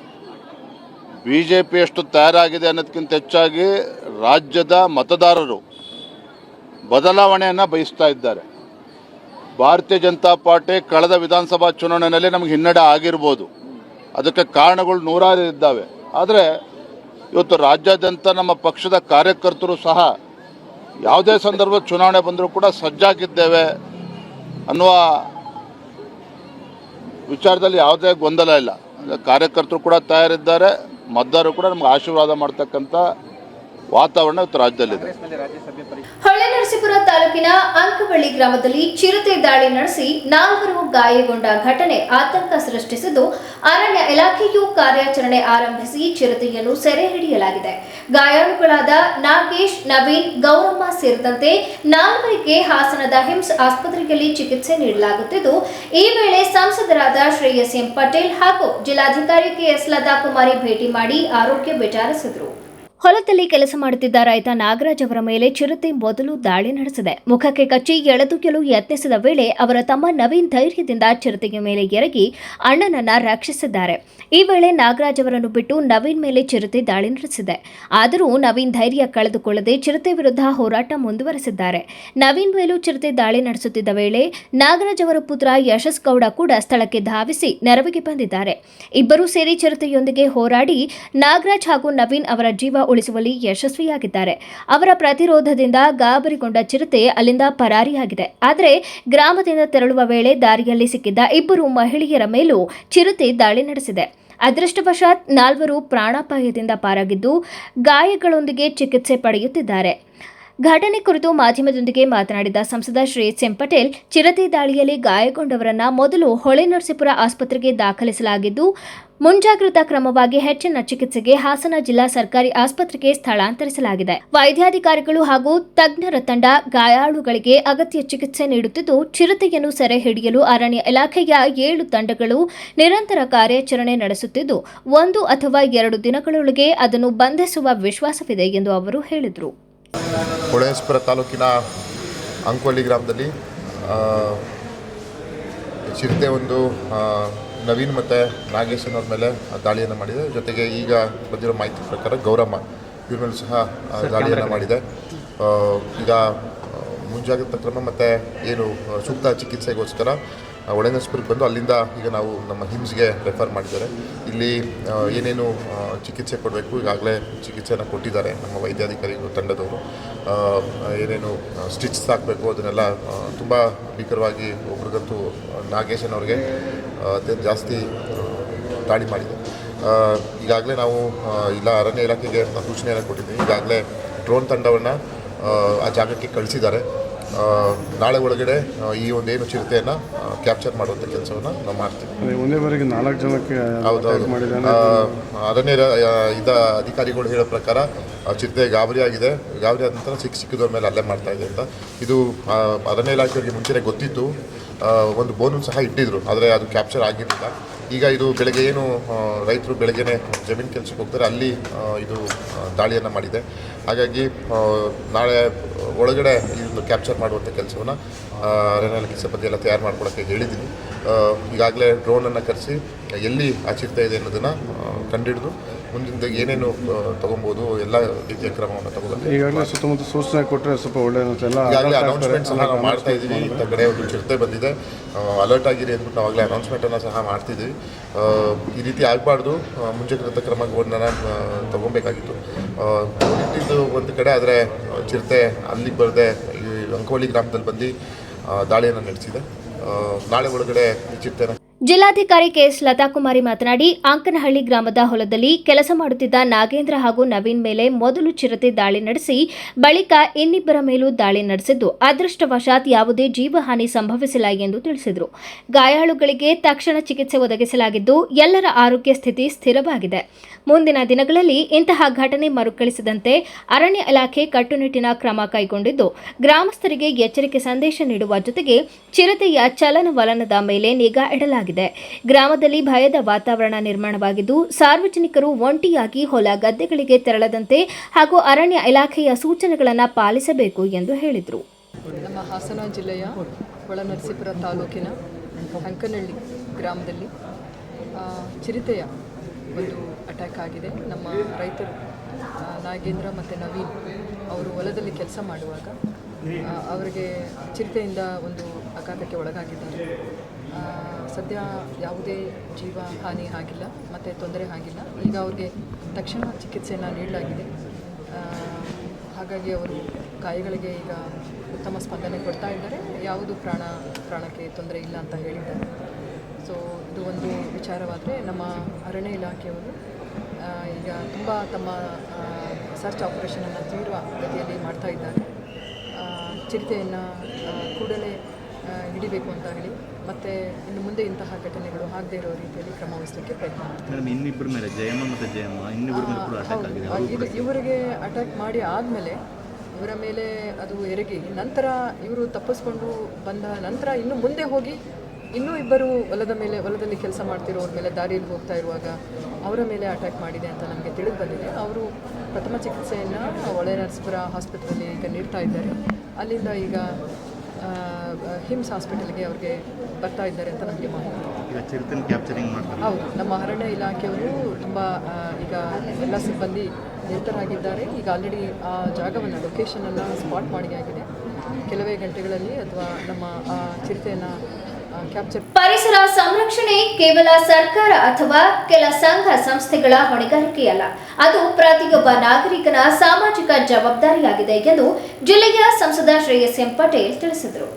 ಬಿಜೆಪಿ ಎಷ್ಟು ತಯಾರಾಗಿದೆ ಅನ್ನೋದಕ್ಕಿಂತ ಹೆಚ್ಚಾಗಿ ರಾಜ್ಯದ ಮತದಾರರು ಬದಲಾವಣೆಯನ್ನು ಬಯಸ್ತಾ ಇದ್ದಾರೆ. ಭಾರತೀಯ ಜನತಾ ಪಾರ್ಟಿ ಕಳೆದ ವಿಧಾನಸಭಾ ಚುನಾವಣೆಯಲ್ಲಿ ನಮಗೆ ಹಿನ್ನಡೆ ಆಗಿರ್ಬೋದು, ಅದಕ್ಕೆ ಕಾರಣಗಳು ನೂರಾರು ಇದ್ದಾವೆ. ಆದರೆ ಇವತ್ತು ರಾಜ್ಯಾದ್ಯಂತ ನಮ್ಮ ಪಕ್ಷದ ಕಾರ್ಯಕರ್ತರು ಸಹ ಯಾವುದೇ ಸಂದರ್ಭದ ಚುನಾವಣೆ ಬಂದರೂ ಕೂಡ ಸಜ್ಜಾಗಿದ್ದೇವೆ ಅನ್ನುವ ವಿಚಾರದಲ್ಲಿ ಯಾವುದೇ ಗೊಂದಲ ಇಲ್ಲ. ಕಾರ್ಯಕರ್ತರು ಕೂಡ ತಯಾರಿದ್ದಾರೆ, ಮತದಾರರು ಕೂಡ ನಮ್ಗೆ ಆಶೀರ್ವಾದ ಮಾಡ್ತಕ್ಕಂಥ ವಾತಾವರಣ ಇವತ್ತು ರಾಜ್ಯದಲ್ಲಿದೆ. ಹೊಳೆನರಸೀಪುರ ತಾಲೂಕಿನ ಅಂಕವಳ್ಳಿ ಗ್ರಾಮದಲ್ಲಿ ಚಿರತೆ ದಾಳಿ ನಡೆಸಿ 4 ಗಾಯಗೊಂಡ ಘಟನೆ ಆತಂಕ ಸೃಷ್ಟಿಸಿದ್ದು, ಅರಣ್ಯ ಇಲಾಖೆಯು ಕಾರ್ಯಾಚರಣೆ ಆರಂಭಿಸಿ ಚಿರತೆಯನ್ನು ಸೆರೆ ಹಿಡಿಯಲಾಗಿದೆ. ಗಾಯಾಳುಗಳಾದ ನಾಗೇಶ್, ನವೀನ್, ಗೌರಮ್ಮ ಸೇರಿದಂತೆ 4 ಹಾಸನದ ಹಿಮ್ಸ್ ಆಸ್ಪತ್ರೆಯಲ್ಲಿ ಚಿಕಿತ್ಸೆ ನೀಡಲಾಗುತ್ತಿದ್ದು, ಈ ವೇಳೆ ಸಂಸದರಾದ ಶ್ರೇಯಸ್ ಎಂ ಪಟೇಲ್ ಹಾಗೂ ಜಿಲ್ಲಾಧಿಕಾರಿ ಕೆಎಸ್ ಲತಾ ಕುಮಾರಿ ಭೇಟಿ ಮಾಡಿ ಆರೋಗ್ಯ ವಿಚಾರಿಸಿದರು. ಹೊಲದಲ್ಲಿ ಕೆಲಸ ಮಾಡುತ್ತಿದ್ದ ರೈತ ನಾಗರಾಜ್ ಅವರ ಮೇಲೆ ಚಿರತೆ ಮೊದಲು ದಾಳಿ ನಡೆಸಿದೆ. ಮುಖಕ್ಕೆ ಕಚ್ಚಿ ಎಳೆದೊಯ್ಯಲು ಯತ್ನಿಸಿದ ವೇಳೆ ಅವರ ತಮ್ಮ ನವೀನ್ ಧೈರ್ಯದಿಂದ ಚಿರತೆಯ ಮೇಲೆ ಎರಗಿ ಅಣ್ಣನನ್ನ ರಕ್ಷಿಸಿದ್ದಾರೆ. ಈ ವೇಳೆ ನಾಗರಾಜ್ ಅವರನ್ನು ಬಿಟ್ಟು ನವೀನ್ ಮೇಲೆ ಚಿರತೆ ದಾಳಿ ನಡೆಸಿದೆ. ಆದರೂ ನವೀನ್ ಧೈರ್ಯ ಕಳೆದುಕೊಳ್ಳದೆ ಚಿರತೆ ವಿರುದ್ಧ ಹೋರಾಟ ಮುಂದುವರೆಸಿದ್ದಾರೆ. ನವೀನ್ ಮೇಲೂ ಚಿರತೆ ದಾಳಿ ನಡೆಸುತ್ತಿದ್ದ ವೇಳೆ ನಾಗರಾಜ್ ಅವರ ಪುತ್ರ ಯಶಸ್ ಗೌಡ ಕೂಡ ಸ್ಥಳಕ್ಕೆ ಧಾವಿಸಿ ನೆರವಿಗೆ ಬಂದಿದ್ದಾರೆ. ಇಬ್ಬರೂ ಸೇರಿ ಚಿರತೆಯೊಂದಿಗೆ ಹೋರಾಡಿ ನಾಗರಾಜ್ ಹಾಗೂ ನವೀನ್ ಅವರ ಜೀವ ಉಳಿಸುವಲ್ಲಿ ಯಶಸ್ವಿಯಾಗಿದ್ದಾರೆ. ಅವರ ಪ್ರತಿರೋಧದಿಂದ ಗಾಬರಿಗೊಂಡ ಚಿರತೆ ಅಲ್ಲಿಂದ ಪರಾರಿಯಾಗಿದೆ. ಆದರೆ ಗ್ರಾಮದಿಂದ ತೆರಳುವ ವೇಳೆ ದಾರಿಯಲ್ಲಿ ಸಿಕ್ಕಿದ್ದ 2 ಮಹಿಳೆಯರ ಮೇಲೂ ಚಿರತೆ ದಾಳಿ ನಡೆಸಿದೆ. ಅದೃಷ್ಟವಶಾತ್ 4 ಪ್ರಾಣಾಪಾಯದಿಂದ ಪಾರಾಗಿದ್ದು ಗಾಯಗಳೊಂದಿಗೆ ಚಿಕಿತ್ಸೆ ಪಡೆಯುತ್ತಿದ್ದಾರೆ. ಘಟನೆ ಕುರಿತು ಮಾಧ್ಯಮದೊಂದಿಗೆ ಮಾತನಾಡಿದ ಸಂಸದ ಶ್ರೇಯಸ್ ಎಂ ಪಟೇಲ್, ಚಿರತೆ ದಾಳಿಯಲ್ಲಿ ಗಾಯಗೊಂಡವರನ್ನ ಮೊದಲು ಹೊಳೆನರಸೀಪುರ ಆಸ್ಪತ್ರೆಗೆ ದಾಖಲಿಸಲಾಗಿದ್ದು, ಮುಂಜಾಗ್ರತಾ ಕ್ರಮವಾಗಿ ಹೆಚ್ಚಿನ ಚಿಕಿತ್ಸೆಗೆ ಹಾಸನ ಜಿಲ್ಲಾ ಸರ್ಕಾರಿ ಆಸ್ಪತ್ರೆಗೆ ಸ್ಥಳಾಂತರಿಸಲಾಗಿದೆ. ವೈದ್ಯಾಧಿಕಾರಿಗಳು ಹಾಗೂ ತಜ್ಞರ ತಂಡ ಗಾಯಾಳುಗಳಿಗೆ ಅಗತ್ಯ ಚಿಕಿತ್ಸೆ ನೀಡುತ್ತಿದ್ದು, ಚಿರತೆಯನ್ನು ಸೆರೆ ಹಿಡಿಯಲು ಅರಣ್ಯ ಇಲಾಖೆಯ 7 ತಂಡಗಳು ನಿರಂತರ ಕಾರ್ಯಾಚರಣೆ ನಡೆಸುತ್ತಿದ್ದು, 1 ಅಥವಾ 2 ದಿನಗಳೊಳಗೆ ಅದನ್ನು ಬಂಧಿಸುವ ವಿಶ್ವಾಸವಿದೆ ಎಂದು ಅವರು ಹೇಳಿದರು. ಹೊಳೆನರಸೀಪುರ ತಾಲೂಕಿನ ಅಂಕವಳ್ಳಿ ಗ್ರಾಮದಲ್ಲಿ ಚಿರತೆ ಒಂದು ನವೀನ್ ಮತ್ತು ನಾಗೇಶ್ ಅನ್ನೋರ ಮೇಲೆ ದಾಳಿಯನ್ನು ಮಾಡಿದೆ. ಜೊತೆಗೆ ಈಗ ಬಂದಿರೋ ಮಾಹಿತಿ ಪ್ರಕಾರ ಗೌರಮ್ಮ ಇವ್ರ ಮೇಲೂ ಸಹ ದಾಳಿಯನ್ನು ಮಾಡಿದೆ. ಈಗ ಮುಂಜಾಗ್ರತಾ ಕ್ರಮ ಮತ್ತು ಏನು ಸೂಕ್ತ ಚಿಕಿತ್ಸೆಗೋಸ್ಕರ ಹೊಳೆನರಸೀಪುರಕ್ಕೆ ಬಂದು ಅಲ್ಲಿಂದ ಈಗ ನಾವು ನಮ್ಮ ಹಿಮ್ಸ್ಗೆ ರೆಫರ್ ಮಾಡಿದ್ದಾರೆ. ಇಲ್ಲಿ ಏನೇನು ಚಿಕಿತ್ಸೆ ಕೊಡಬೇಕು ಈಗಾಗಲೇ ಚಿಕಿತ್ಸೆಯನ್ನು ಕೊಟ್ಟಿದ್ದಾರೆ ನಮ್ಮ ವೈದ್ಯಾಧಿಕಾರಿಗಳು ತಂಡದವರು. ಏನೇನು ಸ್ಟಿಚ್ ಹಾಕಬೇಕು ಅದನ್ನೆಲ್ಲ ತುಂಬ ಭೀಕರವಾಗಿ ಒಬ್ರಿಗಂತೂ ನಾಗೇಶನವ್ರಿಗೆ ಅತ್ಯಂತ ಜಾಸ್ತಿ ದಾಳಿ ಮಾಡಿದೆ. ಈಗಾಗಲೇ ನಾವು ಇಲ್ಲ ಅರಣ್ಯ ಇಲಾಖೆಗೆ ಸೂಚನೆಯನ್ನು ಕೊಟ್ಟಿದ್ದೀವಿ. ಈಗಾಗಲೇ ಡ್ರೋನ್ ತಂಡವನ್ನು ಆ ಜಾಗಕ್ಕೆ ಕಳಿಸಿದ್ದಾರೆ. ನಾಳೆ ಒಳಗಡೆ ಈ ಒಂದೇನು ಚಿರತೆಯನ್ನು ಕ್ಯಾಪ್ಚರ್ ಮಾಡುವಂಥ ಕೆಲಸವನ್ನು ನಾವು ಮಾಡ್ತೀವಿ. ಒಂದೇವರೆಗೆ 4 ಜನಕ್ಕೆ ಹೌದೌದು. ಅರಣ್ಯ ಅಧಿಕಾರಿಗಳು ಹೇಳೋ ಪ್ರಕಾರ ಚಿರತೆ ಗಾಬರಿ ಆದ ನಂತರ ಸಿಕ್ಕಿದವ್ರ ಮೇಲೆ ಅಲ್ಲೇ ಮಾಡ್ತಾ ಇದೆ ಅಂತ. ಇದು ಅರಣ್ಯ ಇಲಾಖೆಯವರಿಗೆ ಮುಂಚೆನೇ ಗೊತ್ತಿತ್ತು. ಒಂದು ಬೋನು ಸಹ ಇಟ್ಟಿದ್ರು, ಆದರೆ ಅದು ಕ್ಯಾಪ್ಚರ್ ಆಗಿರಲಿಲ್ಲ. ಈಗ ಇದು ಬೆಳಗ್ಗೆ ಏನು ರೈತರು ಬೆಳಗ್ಗೆನೇ ಜಮೀನು ಕೆಲಸಕ್ಕೆ ಹೋಗ್ತಾರೆ, ಅಲ್ಲಿ ಇದು ದಾಳಿಯನ್ನು ಮಾಡಿದೆ. ಹಾಗಾಗಿ ನಾಳೆ ಒಳಗಡೆ ಇದನ್ನು ಕ್ಯಾಪ್ಚರ್ ಮಾಡುವಂಥ ಕೆಲಸವನ್ನು ಅರಣ್ಯ ಇಲಾಖೆ ಸಿಬ್ಬಂದಿ ಎಲ್ಲ ತಯಾರು ಮಾಡ್ಕೊಳ್ಳೋಕ್ಕೆ ಹೇಳಿದ್ದೀನಿ. ಈಗಾಗಲೇ ಡ್ರೋನನ್ನು ಕರೆಸಿ ಎಲ್ಲಿ ಆ ಚಿರತೆ ಇದೆ ಅನ್ನೋದನ್ನು ಕಂಡುಹಿಡಿದು ಮುಂದಿನ ಏನೇನು ತೊಗೊಬೋದು ಎಲ್ಲ ರೀತಿಯ ಕ್ರಮವನ್ನು ತಗೋಬೇಕು. ಈಗಾಗಲೇ ಸುತ್ತಮುತ್ತ ಸೂಚನೆ ಕೊಟ್ಟರೆ ಸ್ವಲ್ಪ ಒಳ್ಳೆ ಈಗಾಗಲೇ ಅನೌನ್ಸ್ಮೆಂಟ್ ಸಹ ನಾವು ಮಾಡ್ತಾ ಇದ್ದೀವಿ. ಇಂಥ ಕಡೆ ಒಂದು ಚಿರತೆ ಬಂದಿದೆ, ಅಲರ್ಟ್ ಆಗಿರಿ ಅಂದ್ಬಿಟ್ಟು ನಾವಾಗಲೇ ಅನೌನ್ಸ್ಮೆಂಟನ್ನು ಸಹ ಮಾಡ್ತಿದ್ದೀವಿ. ಈ ರೀತಿ ಆಗಬಾರ್ದು, ಮುಂಜಾಗ್ರತಾ ಕ್ರಮವನ್ನು ತಗೊಬೇಕಾಗಿತ್ತು. ಇದು ಒಂದು ಕಡೆ, ಆದರೆ ಚಿರತೆ ಅಲ್ಲಿಗೆ ಬರದೆ ಈ ಅಂಕವಳ್ಳಿ ಗ್ರಾಮದಲ್ಲಿ ಬಂದು ದಾಳಿಯನ್ನು ನಡೆಸಿದೆ. ನಾಳೆ ಒಳಗಡೆ ಈ ಚಿರತೆನ ಜಿಲ್ಲಾಧಿಕಾರಿ ಕೆಎಸ್ ಲತಾ ಕುಮಾರಿ ಮಾತನಾಡಿ, ಅಂಕನಹಳ್ಳಿ ಗ್ರಾಮದ ಹೊಲದಲ್ಲಿ ಕೆಲಸ ಮಾಡುತ್ತಿದ್ದ ನಾಗೇಂದ್ರ ಹಾಗೂ ನವೀನ್ ಮೇಲೆ ಮೊದಲು ಚಿರತೆ ದಾಳಿ ನಡೆಸಿ ಬಳಿಕ ಇನ್ನಿಬ್ಬರ ಮೇಲೂ ದಾಳಿ ನಡೆಸಿದ್ದು, ಅದೃಷ್ಟವಶಾತ್ ಯಾವುದೇ ಜೀವಹಾನಿ ಸಂಭವಿಸಿಲ್ಲ ಎಂದು ತಿಳಿಸಿದರು. ಗಾಯಾಳುಗಳಿಗೆ ತಕ್ಷಣ ಚಿಕಿತ್ಸೆ ಒದಗಿಸಲಾಗಿದ್ದು, ಎಲ್ಲರ ಆರೋಗ್ಯ ಸ್ಥಿತಿ ಸ್ಥಿರವಾಗಿದೆ. ಮುಂದಿನ ದಿನಗಳಲ್ಲಿ ಇಂತಹ ಘಟನೆ ಮರುಕಳಿಸದಂತೆ ಅರಣ್ಯ ಇಲಾಖೆ ಕಟ್ಟುನಿಟ್ಟಿನ ಕ್ರಮ ಕೈಗೊಂಡಿದ್ದು ಗ್ರಾಮಸ್ಥರಿಗೆ ಎಚ್ಚರಿಕೆ ಸಂದೇಶ ನೀಡುವ ಜೊತೆಗೆ ಚಿರತೆಯ ಚಲನವಲನದ ಮೇಲೆ ನಿಗಾ ಇಡಲಾಗಿದೆ. ಗ್ರಾಮದಲ್ಲಿ ಭಯದ ವಾತಾವರಣ ನಿರ್ಮಾಣವಾಗಿದ್ದು ಸಾರ್ವಜನಿಕರು ಒಂಟಿಯಾಗಿ ಹೊಲ ಗದ್ದೆಗಳಿಗೆ ತೆರಳದಂತೆ ಹಾಗೂ ಅರಣ್ಯ ಇಲಾಖೆಯ ಸೂಚನೆಗಳನ್ನು ಪಾಲಿಸಬೇಕು ಎಂದು ಹೇಳಿದರು. ನಮ್ಮ ಹಾಸನ ಜಿಲ್ಲೆಯ ಹೊಳೆನರಸೀಪುರ ತಾಲೂಕಿನ ಅಂಕನಹಳ್ಳಿ ಗ್ರಾಮದಲ್ಲಿ ಚಿರತೆಯ ಒಂದು ಅಟ್ಯಾಕ್ ಆಗಿದೆ. ನಮ್ಮ ರೈತರು ನಾಗೇಂದ್ರ ಮತ್ತು ನವೀನ್ ಅವರು ಹೊಲದಲ್ಲಿ ಕೆಲಸ ಮಾಡುವಾಗ ಅವರಿಗೆ ಚಿರತೆಯಿಂದ ಒಂದು ಆಘಾತಕ್ಕೆ ಒಳಗಾಗಿದ್ದಾರೆ. ಸದ್ಯ ಯಾವುದೇ ಜೀವ ಹಾನಿ ಆಗಿಲ್ಲ ಮತ್ತು ತೊಂದರೆ ಆಗಿಲ್ಲ. ಈಗ ಅವ್ರಿಗೆ ತಕ್ಷಣ ಚಿಕಿತ್ಸೆಯನ್ನು ನೀಡಲಾಗಿದೆ. ಹಾಗಾಗಿ ಅವರು ಗಾಯಗಳಿಗೆ ಈಗ ಉತ್ತಮ ಸ್ಪಂದನೆ ಕೊಡ್ತಾ ಇದ್ದಾರೆ. ಯಾವುದು ಪ್ರಾಣಕ್ಕೆ ತೊಂದರೆ ಇಲ್ಲ ಅಂತ ಹೇಳಿದ್ದಾರೆ. ಸೊ ಇದು ಒಂದು ವಿಚಾರವಾದರೆ ನಮ್ಮ ಅರಣ್ಯ ಇಲಾಖೆಯವರು ಈಗ ತುಂಬ ತಮ್ಮ ಸರ್ಚ್ ಆಪರೇಷನನ್ನು ತೀವ್ರ ಗತಿಯಲ್ಲಿ ಮಾಡ್ತಾ ಇದ್ದಾರೆ. ಚಿರತೆಯನ್ನು ಕೂಡಲೇ ಹಿಡಿಬೇಕು ಅಂತ ಹೇಳಿ ಮತ್ತು ಇನ್ನು ಮುಂದೆ ಇಂತಹ ಘಟನೆಗಳು ಆಗದೇ ಇರೋ ರೀತಿಯಲ್ಲಿ ಕ್ರಮ ವಹಿಸಲಿಕ್ಕೆ ಪ್ರಯತ್ನ ಮಾಡ್ತಾರೆ. ಇನ್ನಿಬ್ಬರ ಮೇಲೆ ಜಯಮ್ಮ ಮತ್ತು ಜಯಮ್ಮ ಇನ್ನಿಬ್ಬರ ಮೇಲೆ ಕೂಡ ಅಟ್ಯಾಕ್ ಆಗಿದೆ. ಇವರಿಗೆ ಅಟ್ಯಾಕ್ ಮಾಡಿ ಆದಮೇಲೆ ಇವರ ಮೇಲೆ ಅದು ಎರಗಿ ನಂತರ ಇವರು ತಪ್ಪಿಸ್ಕೊಂಡು ಬಂದ ನಂತರ ಇನ್ನು ಮುಂದೆ ಹೋಗಿ ಇನ್ನೂ ಇಬ್ಬರು ಹೊಲದಲ್ಲಿ ಕೆಲಸ ಮಾಡ್ತಿರೋರ ಮೇಲೆ ದಾರಿಯಲ್ಲಿ ಹೋಗ್ತಾ ಇರುವಾಗ ಅವರ ಮೇಲೆ ಅಟ್ಯಾಕ್ ಮಾಡಿದೆ ಅಂತ ನಮಗೆ ತಿಳಿದು ಬಂದಿದೆ. ಅವರು ಪ್ರಥಮ ಚಿಕಿತ್ಸೆಯನ್ನು ಹೊಳೆನರಸೀಪುರ ಆಸ್ಪತ್ರೆಯಲ್ಲಿ ಈಗ ನೀಡ್ತಾ ಇದ್ದಾರೆ. ಅಲ್ಲಿಂದ ಈಗ ಹಿಮ್ಸ್ ಹಾಸ್ಪಿಟಲ್ಗೆ ಅವ್ರಿಗೆ ಬರ್ತಾ ಇದ್ದಾರೆ ಅಂತ ನಮಗೆ ಮಾಹಿತಿ. ಹೌದು, ನಮ್ಮ ಅರಣ್ಯ ಇಲಾಖೆಯವರು ತುಂಬ ಈಗ ಎಲ್ಲ ಸಿಬ್ಬಂದಿ ನಿರತರಾಗಿದ್ದಾರೆ. ಈಗ ಆಲ್ರೆಡಿ ಆ ಜಾಗವನ್ನು ಲೊಕೇಶನನ್ನು ಸ್ಪಾಟ್ ಮಾಡಿ ಆಗಿದೆ. ಕೆಲವೇ ಗಂಟೆಗಳಲ್ಲಿ ಅಥವಾ ನಮ್ಮ ಚಿರತೆಯನ್ನು ಕ್ಯಾಪ್ಚರ್. ಪರಿಸರ ಸಂರಕ್ಷಣೆ ಕೇವಲ ಸರ್ಕಾರ ಅಥವಾ ಕೆಲ ಸಂಘ ಸಂಸ್ಥೆಗಳ ಹೊಣೆಗಾರಿಕೆಯಲ್ಲ, ಅದು ಪ್ರತಿಯೊಬ್ಬ ನಾಗರಿಕನ ಸಾಮಾಜಿಕ ಜವಾಬ್ದಾರಿಯಾಗಿದೆ ಎಂದು ಜಿಲ್ಲೆಯ ಸಂಸದ ಶ್ರೇಯಸ್ ಎಂ ಪಟೇಲ್ ತಿಳಿಸಿದರು.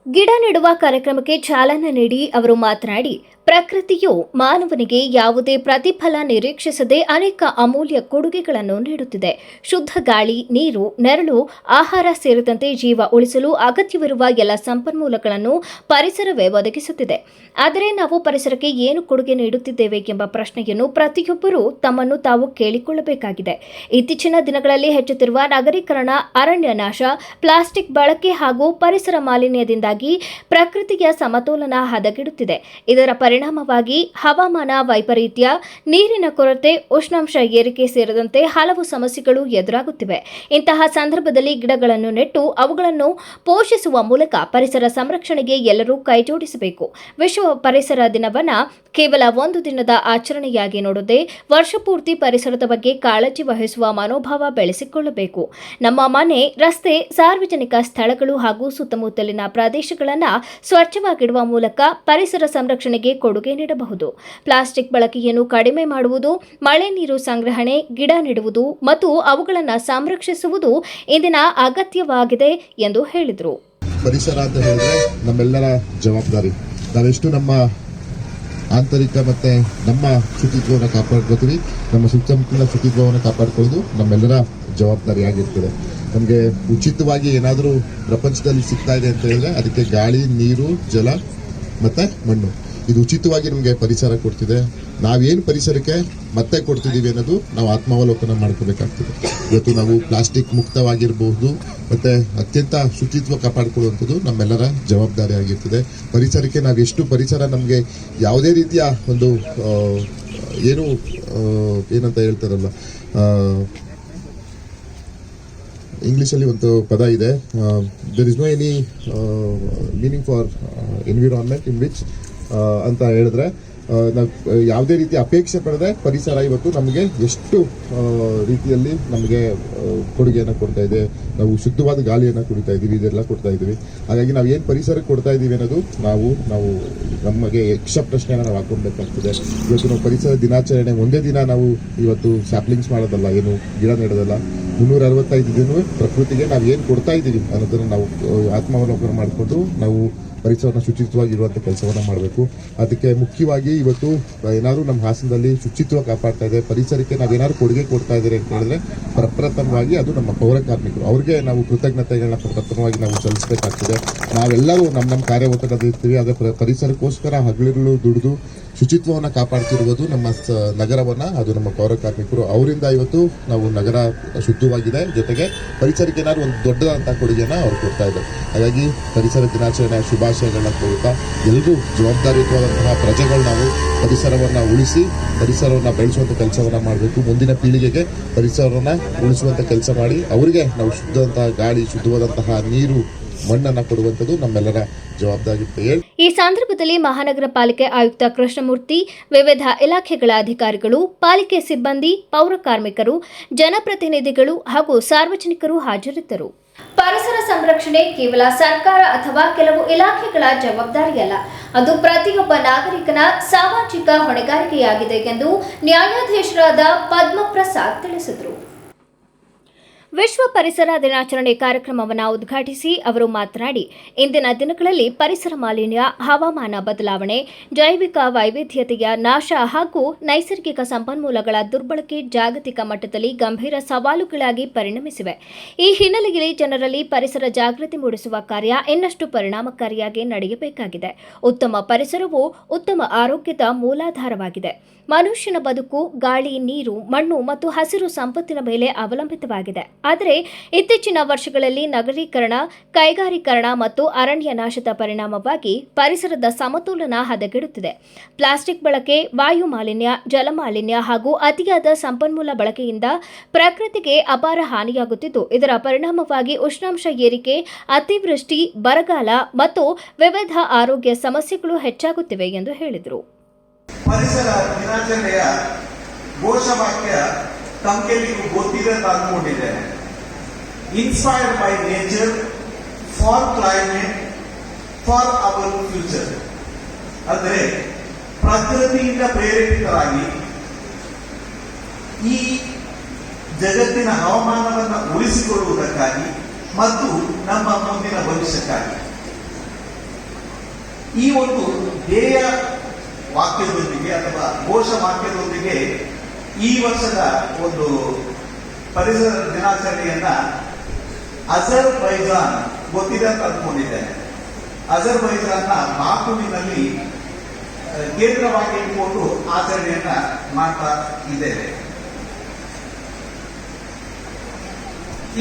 ಗಿಡ ನೆಡುವ ಕಾರ್ಯಕ್ರಮಕ್ಕೆ ಚಾಲನೆ ನೀಡಿ ಅವರು ಮಾತನಾಡಿ, ಪ್ರಕೃತಿಯು ಮಾನವನಿಗೆ ಯಾವುದೇ ಪ್ರತಿಫಲ ನಿರೀಕ್ಷಿಸದೆ ಅನೇಕ ಅಮೂಲ್ಯ ಕೊಡುಗೆಗಳನ್ನು ನೀಡುತ್ತಿದೆ. ಶುದ್ಧ ಗಾಳಿ, ನೀರು, ನೆರಳು, ಆಹಾರ ಸೇರಿದಂತೆ ಜೀವ ಉಳಿಸಲು ಅಗತ್ಯವಿರುವ ಎಲ್ಲ ಸಂಪನ್ಮೂಲಗಳನ್ನು ಪರಿಸರವೇ ಒದಗಿಸುತ್ತಿದೆ. ಆದರೆ ನಾವು ಪರಿಸರಕ್ಕೆ ಏನು ಕೊಡುಗೆ ನೀಡುತ್ತಿದ್ದೇವೆ ಎಂಬ ಪ್ರಶ್ನೆಯನ್ನು ಪ್ರತಿಯೊಬ್ಬರೂ ತಮ್ಮನ್ನು ತಾವು ಕೇಳಿಕೊಳ್ಳಬೇಕಾಗಿದೆ. ಇತ್ತೀಚಿನ ದಿನಗಳಲ್ಲಿ ಹೆಚ್ಚುತ್ತಿರುವ ನಗರೀಕರಣ, ಅರಣ್ಯ ನಾಶ, ಪ್ಲಾಸ್ಟಿಕ್ ಬಳಕೆ ಹಾಗೂ ಪರಿಸರ ಮಾಲಿನ್ಯದಿಂದಾಗಿ ಪ್ರಕೃತಿಯ ಸಮತೋಲನ ಹದಗೆಡುತ್ತಿದೆ. ಇದರ ಪರಿಣಾಮವಾಗಿ ಹವಾಮಾನ ವೈಪರೀತ್ಯ, ನೀರಿನ ಕೊರತೆ, ಉಷ್ಣಾಂಶ ಏರಿಕೆ ಸೇರಿದಂತೆ ಹಲವು ಸಮಸ್ಯೆಗಳು ಎದುರಾಗುತ್ತಿವೆ. ಇಂತಹ ಸಂದರ್ಭದಲ್ಲಿ ಗಿಡಗಳನ್ನು ನೆಟ್ಟು ಅವುಗಳನ್ನು ಪೋಷಿಸುವ ಮೂಲಕ ಪರಿಸರ ಸಂರಕ್ಷಣೆಗೆ ಎಲ್ಲರೂ ಕೈಜೋಡಿಸಬೇಕು. ವಿಶ್ವ ಪರಿಸರ ದಿನವನ್ನು ಕೇವಲ ಒಂದು ದಿನದ ಆಚರಣೆಯಾಗಿ ನೋಡದೆ ವರ್ಷಪೂರ್ತಿ ಪರಿಸರದ ಬಗ್ಗೆ ಕಾಳಜಿ ವಹಿಸುವ ಮನೋಭಾವ ಬೆಳೆಸಿಕೊಳ್ಳಬೇಕು. ನಮ್ಮ ಮನೆ, ರಸ್ತೆ, ಸಾರ್ವಜನಿಕ ಸ್ಥಳಗಳು ಹಾಗೂ ಸುತ್ತಮುತ್ತಲಿನ ಪ್ರದೇಶಗಳನ್ನು ಸ್ವಚ್ಛವಾಗಿಡುವ ಮೂಲಕ ಪರಿಸರ ಸಂರಕ್ಷಣೆಗೆ ಕೊಡುಗೆ ನೀಡಬಹುದು. ಪ್ಲಾಸ್ಟಿಕ್ ಬಳಕೆಯನ್ನು ಕಡಿಮೆ ಮಾಡುವುದು, ಮಳೆ ನೀರು ಸಂಗ್ರಹಣೆ, ಗಿಡ ನೆಡುವುದು ಮತ್ತು ಅವುಗಳನ್ನು ಸಂರಕ್ಷಿಸುವುದು ಇಂದಿನ ಅಗತ್ಯವಾಗಿದೆ ಎಂದು ಹೇಳಿದರು. ಪರಿಸರ ಅಂತ ಹೇಳಿದ್ರೆ ನಮ್ಮೆಲ್ಲರ ಜವಾಬ್ದಾರಿ. ನಾವೆಷ್ಟು ನಮ್ಮ ಆಂತರಿಕ ಮತ್ತೆ ನಮ್ಮ ಶುಚಿತ್ವವನ್ನು ಕಾಪಾಡ್ಕೋತೀವಿ, ನಮ್ಮ ಸುತ್ತಮುತ್ತಲಿನ ಶುಚಿತ್ವವನ್ನು ಕಾಪಾಡ್ಕೊಳ್ಳೋದು ನಮ್ಮೆಲ್ಲರ ಜವಾಬ್ದಾರಿಯಾಗಿರ್ತದೆ. ನಮಗೆ ಉಚಿತವಾಗಿ ಏನಾದರೂ ಪ್ರಪಂಚದಲ್ಲಿ ಸಿಗ್ತಾ ಇದೆ ಅಂತ ಹೇಳಿದ್ರೆ ಅದಕ್ಕೆ ಗಾಳಿ, ನೀರು, ಜಲ ಮತ್ತೆ ಮಣ್ಣು, ಇದು ಉಚಿತವಾಗಿ ನಮಗೆ ಪರಿಸರ ಕೊಡ್ತಿದೆ. ನಾವೇನು ಪರಿಸರಕ್ಕೆ ಮತ್ತೆ ಕೊಡ್ತಿದ್ದೀವಿ ಅನ್ನೋದು ನಾವು ಆತ್ಮಾವಲೋಕನ ಮಾಡ್ಕೋಬೇಕಾಗ್ತದೆ. ಇವತ್ತು ನಾವು ಪ್ಲಾಸ್ಟಿಕ್ ಮುಕ್ತವಾಗಿರಬಹುದು ಮತ್ತೆ ಅತ್ಯಂತ ಶುಚಿತ್ವ ಕಾಪಾಡಿಕೊಳ್ಳುವಂಥದ್ದು ನಮ್ಮೆಲ್ಲರ ಜವಾಬ್ದಾರಿ ಆಗಿರ್ತದೆ. ಪರಿಸರಕ್ಕೆ ನಾವು ಎಷ್ಟು ಪರಿಸರ ನಮಗೆ ಯಾವುದೇ ರೀತಿಯ ಒಂದು ಏನಂತ ಹೇಳ್ತಾರಲ್ಲ, ಇಂಗ್ಲೀಷಲ್ಲಿ ಒಂದು ಪದ ಇದೆ, there is no any meaning for environment in which ಅಂತ ಹೇಳಿದ್ರೆ ನಾವು ಯಾವುದೇ ರೀತಿ ಅಪೇಕ್ಷೆ ಪಡೆದ ಪರಿಸರ ಇವತ್ತು ನಮಗೆ ಎಷ್ಟು ರೀತಿಯಲ್ಲಿ ನಮಗೆ ಕೊಡುಗೆಯನ್ನು ಕೊಡ್ತಾ ಇದೆ. ನಾವು ಶುದ್ಧವಾದ ಗಾಳಿಯನ್ನು ಕುಡಿತಾ ಇದ್ದೀವಿ, ಇದೆಲ್ಲ ಕೊಡ್ತಾ ಇದ್ದೀವಿ. ಹಾಗಾಗಿ ನಾವು ಏನು ಪರಿಸರಕ್ಕೆ ಕೊಡ್ತಾ ಇದ್ದೀವಿ ಅನ್ನೋದು ನಾವು ನಮಗೆ ಯಕ್ಷ ಪ್ರಶ್ನೆಯನ್ನು ನಾವು ಹಾಕೊಳ್ಬೇಕಾಗ್ತದೆ. ಇವತ್ತು ನಾವು ಪರಿಸರ ದಿನಾಚರಣೆ ಒಂದೇ ದಿನ ನಾವು ಇವತ್ತು ಸ್ಯಾಪ್ಲಿಂಗ್ಸ್ ಮಾಡೋದಲ್ಲ, ಏನು ಗಿಡ ನೆಡೋದಲ್ಲ, 365 ದಿನ ಪ್ರಕೃತಿಗೆ ನಾವು ಏನು ಕೊಡ್ತಾ ಇದ್ದೀವಿ ಅನ್ನೋದನ್ನು ನಾವು ಆತ್ಮಾವಲೋಕನ ಮಾಡಿಕೊಂಡು ನಾವು ಪರಿಸರನ ಶುಚಿತ್ವವಾಗಿರುವಂಥ ಕೆಲಸವನ್ನು ಮಾಡಬೇಕು. ಅದಕ್ಕೆ ಮುಖ್ಯವಾಗಿ ಇವತ್ತು ಏನಾದರೂ ನಮ್ಮ ಹಾಸನದಲ್ಲಿ ಶುಚಿತ್ವ ಕಾಪಾಡ್ತಾ ಇದೆ, ಪರಿಸರಕ್ಕೆ ನಾವೇನಾದ್ರು ಕೊಡುಗೆ ಕೊಡ್ತಾ ಇದ್ದಾರೆ ಅಂತ ಹೇಳಿದ್ರೆ ಪ್ರಪ್ರಥಮವಾಗಿ ಅದು ನಮ್ಮ ಪೌರ ಕಾರ್ಮಿಕರು. ಅವ್ರಿಗೆ ನಾವು ಕೃತಜ್ಞತೆಗಳನ್ನ ಪ್ರಪ್ರಥಮವಾಗಿ ನಾವು ಸಲ್ಲಿಸಬೇಕಾಗ್ತದೆ. ನಾವೆಲ್ಲರೂ ನಮ್ಮ ಕಾರ್ಯ ಒತ್ತಡದಿರ್ತೀವಿ, ಆದರೆ ಪರಿಸರಕ್ಕೋಸ್ಕರ ಹಗಲಿರುಳು ದುಡಿದು ಶುಚಿತ್ವವನ್ನು ಕಾಪಾಡ್ತಿರುವುದು ನಮ್ಮ ನಗರವನ್ನು, ಅದು ನಮ್ಮ ಪೌರ ಕಾರ್ಮಿಕರು. ಅವರಿಂದ ಇವತ್ತು ನಾವು ನಗರ ಶುದ್ಧವಾಗಿದೆ, ಜೊತೆಗೆ ಪರಿಸರಕ್ಕೆ ಏನಾದ್ರು ಒಂದು ದೊಡ್ಡದಾದಂಥ ಕೊಡುಗೆಯನ್ನು ಅವ್ರು ಕೊಡ್ತಾ ಇದ್ದಾರೆ. ಹಾಗಾಗಿ ಪರಿಸರ ದಿನಾಚರಣೆಯ ಶುಭಾಶಯಗಳನ್ನ ಕೋರುತ್ತಾ ಎಲ್ಲರೂ ಜವಾಬ್ದಾರಿಯುತವಾದಂತಹ ಪ್ರಜೆಗಳು ನಾವು ಪರಿಸರವನ್ನು ಉಳಿಸಿ ಪರಿಸರವನ್ನು ಬೆಳೆಸುವಂಥ ಕೆಲಸವನ್ನು ಮಾಡಬೇಕು. ಮುಂದಿನ ಪೀಳಿಗೆಗೆ ಪರಿಸರವನ್ನು ಉಳಿಸುವಂಥ ಕೆಲಸ ಮಾಡಿ ಅವರಿಗೆ ನಾವು ಶುದ್ಧವಾದಂತಹ ಗಾಳಿ, ಶುದ್ಧವಾದಂತಹ ನೀರು, ಮಣ್ಣನ್ನು ಕೊಡುವಂಥದ್ದು ನಮ್ಮೆಲ್ಲರ ಜವಾಬ್ದಾರಿ. ಈ ಸಂದರ್ಭದಲ್ಲಿ ಮಹಾನಗರ ಪಾಲಿಕೆ ಆಯುಕ್ತ ಕೃಷ್ಣಮೂರ್ತಿ, ವಿವಿಧ ಇಲಾಖೆಗಳ ಅಧಿಕಾರಿಗಳು, ಪಾಲಿಕೆ ಸಿಬ್ಬಂದಿ, ಪೌರ ಕಾರ್ಮಿಕರು, ಜನಪ್ರತಿನಿಧಿಗಳು ಹಾಗೂ ಸಾರ್ವಜನಿಕರು ಹಾಜರಿದ್ದರು. ಪರಿಸರ ಸಂರಕ್ಷಣೆ ಕೇವಲ ಸರ್ಕಾರ ಅಥವಾ ಕೆಲವು ಇಲಾಖೆಗಳ ಜವಾಬ್ದಾರಿಯಲ್ಲ, ಅದು ಪ್ರತಿಯೊಬ್ಬ ನಾಗರಿಕನ ಸಾಮಾಜಿಕ ಹೊಣೆಗಾರಿಕೆಯಾಗಿದೆ ಎಂದು ನ್ಯಾಯಾಧೀಶರಾದ ಪದ್ಮಪ್ರಸಾದ್ ತಿಳಿಸಿದರು. ವಿಶ್ವ ಪರಿಸರ ದಿನಾಚರಣೆ ಕಾರ್ಯಕ್ರಮವನ್ನು ಉದ್ಘಾಟಿಸಿ ಅವರು ಮಾತನಾಡಿ, ಇಂದಿನ ದಿನಗಳಲ್ಲಿ ಪರಿಸರ ಮಾಲಿನ್ಯ, ಹವಾಮಾನ ಬದಲಾವಣೆ, ಜೈವಿಕ ವೈವಿಧ್ಯತೆಯ ನಾಶ ಹಾಗೂ ನೈಸರ್ಗಿಕ ಸಂಪನ್ಮೂಲಗಳ ದುರ್ಬಳಕೆ ಜಾಗತಿಕ ಮಟ್ಟದಲ್ಲಿ ಗಂಭೀರ ಸವಾಲುಗಳಾಗಿ ಪರಿಣಮಿಸಿವೆ. ಈ ಹಿನ್ನೆಲೆಯಲ್ಲಿ ಜನರಲ್ಲಿ ಪರಿಸರ ಜಾಗೃತಿ ಮೂಡಿಸುವ ಕಾರ್ಯ ಇನ್ನಷ್ಟು ಪರಿಣಾಮಕಾರಿಯಾಗಿ ನಡೆಯಬೇಕಾಗಿದೆ. ಉತ್ತಮ ಪರಿಸರವು ಉತ್ತಮ ಆರೋಗ್ಯದ ಮೂಲಾಧಾರವಾಗಿದೆ. ಮನುಷ್ಯನ ಬದುಕು ಗಾಳಿ, ನೀರು, ಮಣ್ಣು ಮತ್ತು ಹಸಿರು ಸಂಪತ್ತಿನ ಮೇಲೆ ಅವಲಂಬಿತವಾಗಿದೆ. ಆದರೆ ಇತ್ತೀಚಿನ ವರ್ಷಗಳಲ್ಲಿ ನಗರೀಕರಣ, ಕೈಗಾರೀಕರಣ ಮತ್ತು ಅರಣ್ಯ ನಾಶದ ಪರಿಣಾಮವಾಗಿ ಪರಿಸರದ ಸಮತೋಲನ ಹದಗೆಡುತ್ತಿದೆ. ಪ್ಲಾಸ್ಟಿಕ್ ಬಳಕೆ, ವಾಯು ಮಾಲಿನ್ಯ, ಜಲಮಾಲಿನ್ಯ ಹಾಗೂ ಅತಿಯಾದ ಸಂಪನ್ಮೂಲ ಬಳಕೆಯಿಂದ ಪ್ರಕೃತಿಗೆ ಅಪಾರ ಹಾನಿಯಾಗುತ್ತಿದ್ದು, ಇದರ ಪರಿಣಾಮವಾಗಿ ಉಷ್ಣಾಂಶ ಏರಿಕೆ, ಅತಿವೃಷ್ಟಿ, ಬರಗಾಲ ಮತ್ತು ವಿವಿಧ ಆರೋಗ್ಯ ಸಮಸ್ಯೆಗಳು ಹೆಚ್ಚಾಗುತ್ತಿವೆ ಎಂದು ಹೇಳಿದರು. ಪರಿಸರ ದಿನಾಚರಣೆಯ ಘೋಷವಾಕ್ಯ ತಮಗೆಲ್ಲರಿಗೂ ಗೊತ್ತಿದೆ ಅಂತ ಅಂದ್ಕೊಂಡಿದ್ದೇನೆ. Inspired by nature, for climate, for our future. ಅಂದರೆ ಪ್ರಕೃತಿಯಿಂದ ಪ್ರೇರೇಪಿತರಾಗಿ ಈ ಜಗತ್ತಿನ ಹವಾಮಾನವನ್ನು ಉಳಿಸಿಕೊಳ್ಳುವುದಕ್ಕಾಗಿ ಮತ್ತು ನಮ್ಮ ಮುಂದಿನ ಭವಿಷ್ಯಕ್ಕಾಗಿ ಈ ಒಂದು ಧ್ಯೇಯ ವಾಕ್ಯದೊಂದಿಗೆ ಅಥವಾ ಘೋಷ ವಾಕ್ಯದೊಂದಿಗೆ ಈ ವರ್ಷದ ಒಂದು ಪರಿಸರ ದಿನಾಚರಣೆಯನ್ನ ಅಜರ್ಬೈಜಾನ್ ಗೊತ್ತಿದೆ ಅಂತ ಅಂದ್ಕೊಂಡಿದ್ದೇನೆ. ಅಜರ್ಬೈಜಾನ್ನ ಬಾಕುವಿನಲ್ಲಿ ಕೇಂದ್ರವಾಗಿ ಇಟ್ಕೊಂಡು ಆಚರಣೆಯನ್ನ ಮಾಡ್ತಾ ಇದ್ದೇವೆ.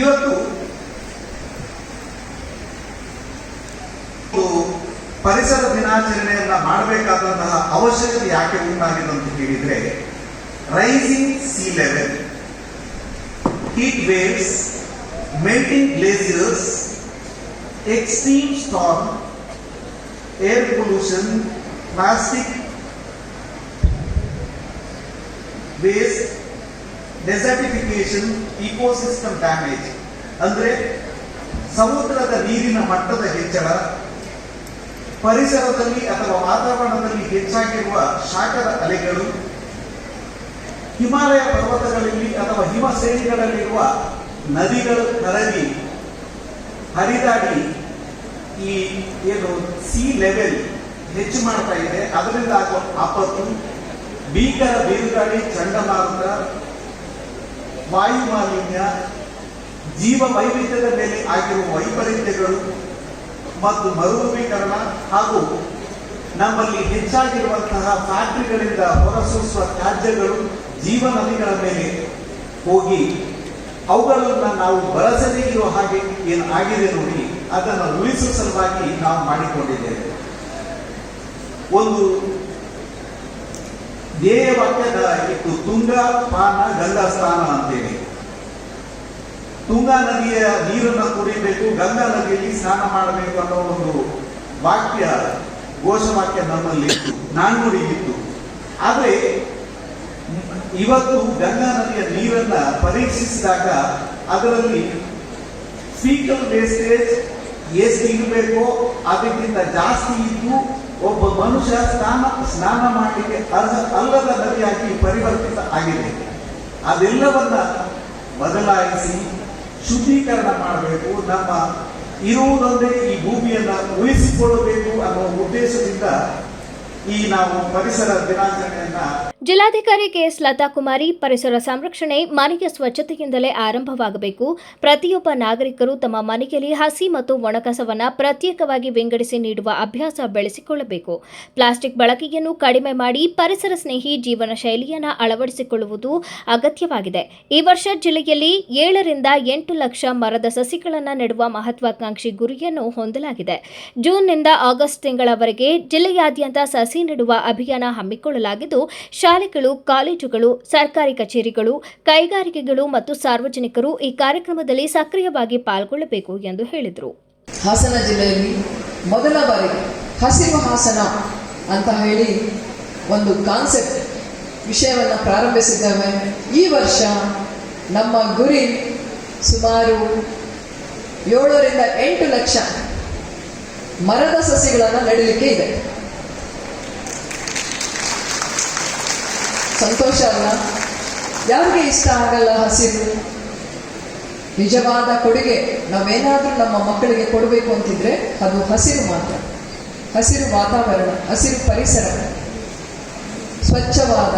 ಇವತ್ತು ಪರಿಸರ ದಿನಾಚರಣೆಯನ್ನ ಮಾಡಬೇಕಾದಂತಹ ಅವಶ್ಯಕತೆ ಯಾಕೆ ಉಂಟಾಗಿದೆ ಅಂತ ಹೇಳಿದ್ರೆ, rising sea level, heat waves, melting glaciers, extreme storm, air pollution, plastic waste, desertification, ecosystem damage. ಅಂದ್ರೆ ಸಮುದ್ರದ ನೀರಿನ ಮಟ್ಟದ ಹೆಚ್ಚಳ, ಪರಿಸರದಲ್ಲಿ ಅಥವಾ ವಾತಾವರಣದಲ್ಲಿ ಹೆಚ್ಚಾಗಿರುವ ಶಾಖದ ಅಲೆಗಳು, ಹಿಮಾಲಯ ಪರ್ವತಗಳಲ್ಲಿ ಅಥವಾ ಹಿಮ ಶ್ರೇಣಿಗಳಲ್ಲಿರುವ ನದಿಗಳು ಕರಗಿ ಹರಿದಾಡಿ ಈ ಏನು ಸಿ ಲೆವೆಲ್ ಹೆಚ್ಚು ಮಾಡ್ತಾ ಇದೆ. ಅದರಿಂದ ಆಗುವ ಆಪತ್ತು, ಭೀಕರ ಬಿರುಗಾಳಿ, ಚಂಡಮಾರುತ, ವಾಯು ಮಾಲಿನ್ಯ, ಜೀವ ವೈವಿಧ್ಯದ ಮೇಲೆ ಆಗಿರುವ ವೈಪರೀತ್ಯಗಳು ಮತ್ತು ಮರುಭೂಮೀಕರಣ ಹಾಗೂ ನಮ್ಮಲ್ಲಿ ಹೆಚ್ಚಾಗಿರುವಂತಹ ಫ್ಯಾಕ್ಟರಿಗಳಿಂದ ಹೊರಸೂಸುವ ತ್ಯಾಜ್ಯಗಳು ಜೀವ ನದಿಗಳ ಮೇಲೆ ಹೋಗಿ ಅವುಗಳನ್ನು ನಾವು ಬಳಸದೇ ಇರುವ ಹಾಗೆ ಏನು ಆಗಿದೆ ನೋಡಿ, ಅದನ್ನು ಉಳಿಸುವ ಸಲುವಾಗಿ ನಾವು ಮಾಡಿಕೊಂಡಿದ್ದೇವೆ. ಒಂದು ಧ್ಯೇಯ ವಾಕ್ಯದ ಇತ್ತು, ತುಂಗಾ ಪಾನ ಗಂಗಾ ಸ್ನಾನ ಅಂತೇಳಿ. ತುಂಗಾ ನದಿಯ ನೀರನ್ನು ಕುಡಿಯಬೇಕು, ಗಂಗಾ ನದಿಯಲ್ಲಿ ಸ್ನಾನ ಮಾಡಬೇಕು ಅನ್ನೋ ಒಂದು ವಾಕ್ಯ, ಘೋಷವಾಕ್ಯ ನಮ್ಮಲ್ಲಿ ಇತ್ತು, ನಾಣ್ಣುಡಿ ಇತ್ತು. ಆದರೆ ಇವತ್ತು ಗಂಗಾ ನದಿಯ ನೀರನ್ನ ಪರೀಕ್ಷಿಸಿದಾಗ ಅದರಲ್ಲಿ ಫೀಕಲ್ ವೇಸ್ಟೇಜ್ ಎಷ್ಟು ಇರಬೇಕೋ ಅದಕ್ಕಿಂತ ಜಾಸ್ತಿ ಇದ್ದು ಒಬ್ಬ ಮನುಷ್ಯ ಸ್ನಾನ ಮಾಡಲಿಕ್ಕೆ ಅಲ್ಲದ ನದಿಯಾಗಿ ಪರಿವರ್ತಿತ ಆಗಿದೆ. ಅದೆಲ್ಲವನ್ನ ಬದಲಾಯಿಸಿ ಶುದ್ಧೀಕರಣ ಮಾಡಬೇಕು, ನಮ್ಮ ಇರುವುದೊಂದೇ ಈ ಭೂಮಿಯನ್ನ ಉಳಿಸಿಕೊಳ್ಳಬೇಕು ಅನ್ನೋ ಉದ್ದೇಶದಿಂದ ಈ ನಾವು ಪರಿಸರ ದಿನಾಚರಣೆಯನ್ನ ಜಿಲ್ಲಾಧಿಕಾರಿ ಕೆಎಸ್ ಲತಾಕುಮಾರಿ, ಪರಿಸರ ಸಂರಕ್ಷಣೆ ಮನೆಯ ಸ್ವಚ್ಛತೆಯಿಂದಲೇ ಆರಂಭವಾಗಬೇಕು. ಪ್ರತಿಯೊಬ್ಬ ನಾಗರಿಕರು ತಮ್ಮ ಮನೆಯಲ್ಲಿ ಹಸಿ ಮತ್ತು ಒಣಕಸವನ್ನು ಪ್ರತ್ಯೇಕವಾಗಿ ವಿಂಗಡಿಸಿ ನೀಡುವ ಅಭ್ಯಾಸ ಬೆಳೆಸಿಕೊಳ್ಳಬೇಕು. ಪ್ಲಾಸ್ಟಿಕ್ ಬಳಕೆಯನ್ನು ಕಡಿಮೆ ಮಾಡಿ ಪರಿಸರ ಸ್ನೇಹಿ ಜೀವನ ಶೈಲಿಯನ್ನು ಅಳವಡಿಸಿಕೊಳ್ಳುವುದು ಅಗತ್ಯವಾಗಿದೆ. ಈ ವರ್ಷ ಜಿಲ್ಲೆಯಲ್ಲಿ 7 ರಿಂದ 8 ಲಕ್ಷ ಮರದ ಸಸಿಗಳನ್ನು ನೆಡುವ ಮಹತ್ವಾಕಾಂಕ್ಷಿ ಗುರಿಯನ್ನು ಹೊಂದಲಾಗಿದೆ. ಜೂನ್ನಿಂದ ಆಗಸ್ಟ್ ತಿಂಗಳವರೆಗೆ ಜಿಲ್ಲೆಯಾದ್ಯಂತ ಸಸಿ ನೆಡುವ ಅಭಿಯಾನ ಹಮ್ಮಿಕೊಳ್ಳಲಾಗಿದ್ದು, ಶಾಲೆಗಳು, ಕಾಲೇಜುಗಳು, ಸರ್ಕಾರಿ ಕಚೇರಿಗಳು, ಕೈಗಾರಿಕೆಗಳು ಮತ್ತು ಸಾರ್ವಜನಿಕರು ಈ ಕಾರ್ಯಕ್ರಮದಲ್ಲಿ ಸಕ್ರಿಯವಾಗಿ ಪಾಲ್ಗೊಳ್ಳಬೇಕು ಎಂದು ಹೇಳಿದರು. ಹಾಸನ ಜಿಲ್ಲೆಯಲ್ಲಿ ಮೊದಲ ಬಾರಿಗೆ ಹಸಿರು ಹಾಸನ ಅಂತ ಹೇಳಿ ಒಂದು ಕಾನ್ಸೆಪ್ಟ್ ವಿಷಯವನ್ನು ಪ್ರಾರಂಭಿಸಿದ್ದೇವೆ. ಈ ವರ್ಷ ನಮ್ಮ ಗುರಿ ಸುಮಾರು 7 ರಿಂದ 8 ಲಕ್ಷ ಮರದ ಸಸಿಗಳನ್ನು ನೆಡಲಿಕ್ಕೆ ಇದೆ. ಸಂತೋಷ ಅಲ್ಲ? ಯಾರಿಗೆ ಇಷ್ಟ ಆಗಲ್ಲ ಹಸಿರು? ನಿಜವಾದ ಕೊಡುಗೆ ನಾವೇನಾದರೂ ನಮ್ಮ ಮಕ್ಕಳಿಗೆ ಕೊಡಬೇಕು ಅಂತಿದ್ರೆ ಅದು ಹಸಿರು ಮಾತ್ರ. ಹಸಿರು ವಾತಾವರಣ, ಹಸಿರು ಪರಿಸರ, ಸ್ವಚ್ಛವಾದ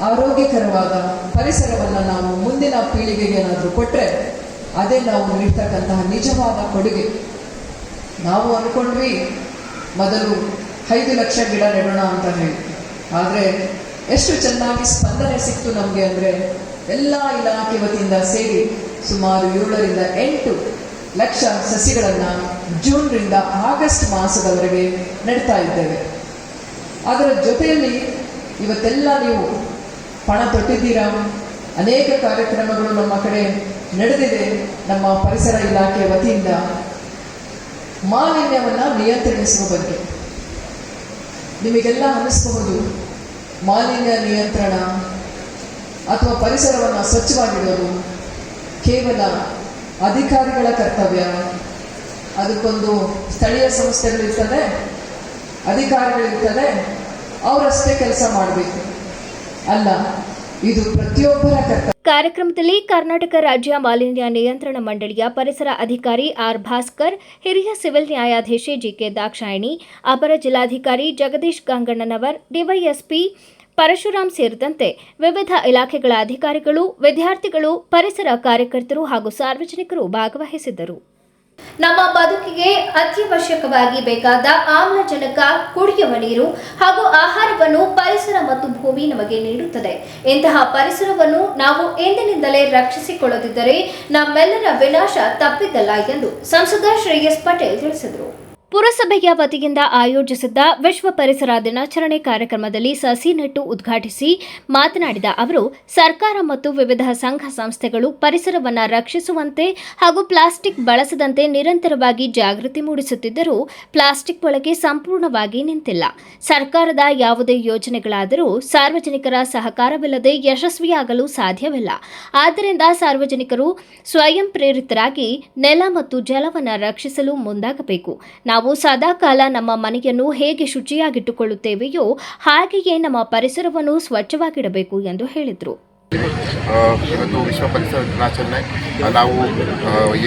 ಆರೋಗ್ಯಕರವಾದ ಪರಿಸರವನ್ನು ನಾವು ಮುಂದಿನ ಪೀಳಿಗೆಗೆ ಏನಾದರೂ ಕೊಟ್ಟರೆ ಅದೇ ನಾವು ನೀಡ್ತಕ್ಕಂತಹ ನಿಜವಾದ ಕೊಡುಗೆ. ನಾವು ಅಂದ್ಕೊಂಡ್ವಿ ಮೊದಲು 5 ಲಕ್ಷ ಗಿಡ ನೆಡೋಣ ಅಂತ ಹೇಳಿ, ಆದರೆ ಎಷ್ಟು ಚೆನ್ನಾಗಿ ಸ್ಪಂದನೆ ಸಿಕ್ತು ನಮಗೆ ಅಂದರೆ ಎಲ್ಲ ಇಲಾಖೆ ವತಿಯಿಂದ ಸೇರಿ ಸುಮಾರು 7 ರಿಂದ 8 ಲಕ್ಷ ಸಸಿಗಳನ್ನು ಜೂನ್ ರಿಂದ ಆಗಸ್ಟ್ ಮಾಸದವರೆಗೆ ನೆಡ್ತಾ ಇದ್ದೇವೆ. ಅದರ ಜೊತೆಯಲ್ಲಿ ಇವತ್ತೆಲ್ಲ ನೀವು ಪಣ ತೊಟ್ಟಿದ್ದೀರಾ. ಅನೇಕ ಕಾರ್ಯಕ್ರಮಗಳು ನಮ್ಮ ಕಡೆ ನಡೆದಿದೆ. ನಮ್ಮ ಪರಿಸರ ಇಲಾಖೆ ವತಿಯಿಂದ ಮಾಲಿನ್ಯವನ್ನು ನಿಯಂತ್ರಿಸುವ ಬಗ್ಗೆ ನಿಮಗೆಲ್ಲ ಅನ್ನಿಸಬಹುದು, ಮಾಲಿನ್ಯ ನಿಯಂತ್ರಣ ಅಥವಾ ಪರಿಸರವನ್ನು ಸ್ವಚ್ಛವಾಗಿಡೋದು ಕೇವಲ ಅಧಿಕಾರಿಗಳ ಕರ್ತವ್ಯ, ಅದಕ್ಕೊಂದು ಸ್ಥಳೀಯ ಸಂಸ್ಥೆಗಳಿರ್ತದೆ, ಅಧಿಕಾರಿಗಳಿರ್ತದೆ, ಅವರಷ್ಟೇ ಕೆಲಸ ಮಾಡಬೇಕು. ಅಲ್ಲ, ಇದು ಪ್ರತಿಯೊಬ್ಬರ ಕರ್ತವ್ಯ. ಕಾರ್ಯಕ್ರಮದಲ್ಲಿ ಕರ್ನಾಟಕ ರಾಜ್ಯ ಮಾಲಿನ್ಯ ನಿಯಂತ್ರಣ ಮಂಡಳಿಯ ಪರಿಸರ ಅಧಿಕಾರಿ ಆರ್ ಭಾಸ್ಕರ್, ಹಿರಿಯ ಸಿವಿಲ್ ನ್ಯಾಯಾಧೀಶೆ ಜಿಕೆ ದಾಕ್ಷಾಯಿಣಿ, ಅಪರ ಜಿಲ್ಲಾಧಿಕಾರಿ ಜಗದೀಶ್ ಗಂಗಣ್ಣನವರ್, ಡಿವೈಎಸ್ಪಿ ಪರಶುರಾಮ್ ಸೇರಿದಂತೆ ವಿವಿಧ ಇಲಾಖೆಗಳ ಅಧಿಕಾರಿಗಳು, ವಿದ್ಯಾರ್ಥಿಗಳು, ಪರಿಸರ ಕಾರ್ಯಕರ್ತರು ಹಾಗೂ ಸಾರ್ವಜನಿಕರು ಭಾಗವಹಿಸಿದ್ದರು. ನಮ್ಮ ಬದುಕಿಗೆ ಅತ್ಯವಶ್ಯಕವಾಗಿ ಬೇಕಾದ ಆಮ್ಲಜನಕ, ಕುಡಿಯುವ ನೀರು ಹಾಗೂ ಆಹಾರವನ್ನು ಪರಿಸರ ಮತ್ತು ಭೂಮಿ ನಮಗೆ ನೀಡುತ್ತದೆ. ಇಂತಹ ಪರಿಸರವನ್ನು ನಾವು ಎಂದಿನಿಂದಲೇ ರಕ್ಷಿಸಿಕೊಳ್ಳದಿದ್ದರೆ ನಮ್ಮೆಲ್ಲರ ವಿನಾಶ ತಪ್ಪಿದ್ದಲ್ಲ ಎಂದು ಸಂಸದ ಶ್ರೇಯಸ್ ಪಟೇಲ್ ತಿಳಿಸಿದರು. ಪುರಸಭೆಯ ವತಿಯಿಂದ ಆಯೋಜಿಸಿದ್ದ ವಿಶ್ವ ಪರಿಸರ ದಿನಾಚರಣೆ ಕಾರ್ಯಕ್ರಮದಲ್ಲಿ ಸಸಿ ನೆಟ್ಟು ಉದ್ಘಾಟಿಸಿ ಮಾತನಾಡಿದ ಅವರು, ಸರ್ಕಾರ ಮತ್ತು ವಿವಿಧ ಸಂಘ ಸಂಸ್ಥೆಗಳು ಪರಿಸರವನ್ನು ರಕ್ಷಿಸುವಂತೆ ಹಾಗೂ ಪ್ಲಾಸ್ಟಿಕ್ ಬಳಸದಂತೆ ನಿರಂತರವಾಗಿ ಜಾಗೃತಿ ಮೂಡಿಸುತ್ತಿದ್ದರೂ ಪ್ಲಾಸ್ಟಿಕ್ ಬಳಕೆ ಸಂಪೂರ್ಣವಾಗಿ ನಿಂತಿಲ್ಲ. ಸರ್ಕಾರದ ಯಾವುದೇ ಯೋಜನೆಗಳಾದರೂ ಸಾರ್ವಜನಿಕರ ಸಹಕಾರವಿಲ್ಲದೆ ಯಶಸ್ವಿಯಾಗಲು ಸಾಧ್ಯವಿಲ್ಲ. ಆದ್ದರಿಂದ ಸಾರ್ವಜನಿಕರು ಸ್ವಯಂ ಪ್ರೇರಿತರಾಗಿ ನೆಲ ಮತ್ತು ಜಲವನ್ನು ರಕ್ಷಿಸಲು ಮುಂದಾಗಬೇಕು. ನಾವು ಸದಾಕಾಲ ನಮ್ಮ ಮನೆಯನ್ನು ಹೇಗೆ ಶುಚಿಯಾಗಿಟ್ಟುಕೊಳ್ಳುತ್ತೇವೆಯೋ ಹಾಗೆಯೇ ನಮ್ಮ ಪರಿಸರವನ್ನು ಸ್ವಚ್ಛವಾಗಿಡಬೇಕು ಎಂದು ಹೇಳಿದರು. ಇವತ್ತು ವಿಶ್ವ ಪರಿಸರ ದಿನಾಚರಣೆ. ನಾವು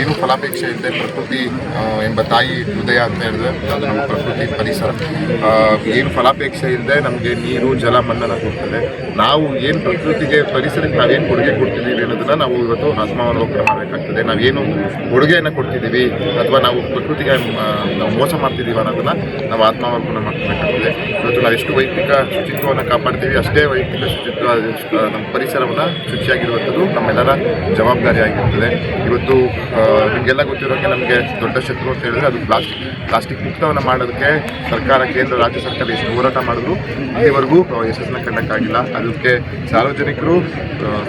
ಏನು ಫಲಾಪೇಕ್ಷೆ ಇಲ್ಲದೆ ಪ್ರಕೃತಿ ಎಂಬ ತಾಯಿ ಹೃದಯ ಅಂತ ಹೇಳಿದ್ರೆ ಅದು ನಮ್ಮ ಪ್ರಕೃತಿ ಪರಿಸರ. ಏನು ಫಲಾಪೇಕ್ಷೆ ಇಲ್ಲದೆ ನಮಗೆ ನೀರು, ಜಲ, ಮಣ್ಣನ್ನು ಕೊಡ್ತದೆ. ನಾವು ಏನು ಪ್ರಕೃತಿಗೆ, ಪರಿಸರಕ್ಕೆ ನಾವೇನು ಕೊಡುಗೆ ಕೊಡ್ತಿದ್ದೀವಿ ಅನ್ನೋದನ್ನು ನಾವು ಇವತ್ತು ಆತ್ಮಾವಲೋಕನ ಮಾಡಬೇಕಾಗ್ತದೆ. ನಾವೇನು ಕೊಡುಗೆಯನ್ನು ಕೊಡ್ತಿದ್ದೀವಿ ಅಥವಾ ನಾವು ಪ್ರಕೃತಿಗೆ ನಾವು ಮೋಸ ಮಾಡ್ತಿದ್ದೀವಿ ಅನ್ನೋದನ್ನು ನಾವು ಆತ್ಮಾವಲೋಕನ ಮಾಡ್ಕೋಬೇಕಾಗ್ತದೆ. ಇವತ್ತು ನಾವು ಎಷ್ಟು ವೈಯಕ್ತಿಕ ಶುಚಿತ್ವವನ್ನು ಕಾಪಾಡ್ತೀವಿ ಅಷ್ಟೇ ವೈಯಕ್ತಿಕ ಶುಚಿತ್ವ ನಮ್ಮ ಪರಿಸರವನ್ನು ಶುಚಿಯಾಗಿರುವಂಥದ್ದು ನಮ್ಮೆಲ್ಲರ ಜವಾಬ್ದಾರಿಯಾಗಿರ್ತದೆ. ಇವತ್ತು ನಿಮಗೆಲ್ಲ ಗೊತ್ತಿರೋಂಗೆ ನಮಗೆ ದೊಡ್ಡ ಶತ್ರು ಅಂತ ಹೇಳಿದ್ರೆ ಅದು ಪ್ಲಾಸ್ಟಿಕ್ ಮುಕ್ತವನ್ನು ಮಾಡೋದಕ್ಕೆ ಸರ್ಕಾರ, ಕೇಂದ್ರ, ರಾಜ್ಯ ಸರ್ಕಾರ ಎಷ್ಟು ಹೋರಾಟ ಮಾಡಿದ್ರು ಇಲ್ಲಿವರೆಗೂ ಯಶಸ್ಸನ್ನು ಕಂಡಕ್ಕಾಗಿಲ್ಲ. ಅದಕ್ಕೆ ಸಾರ್ವಜನಿಕರು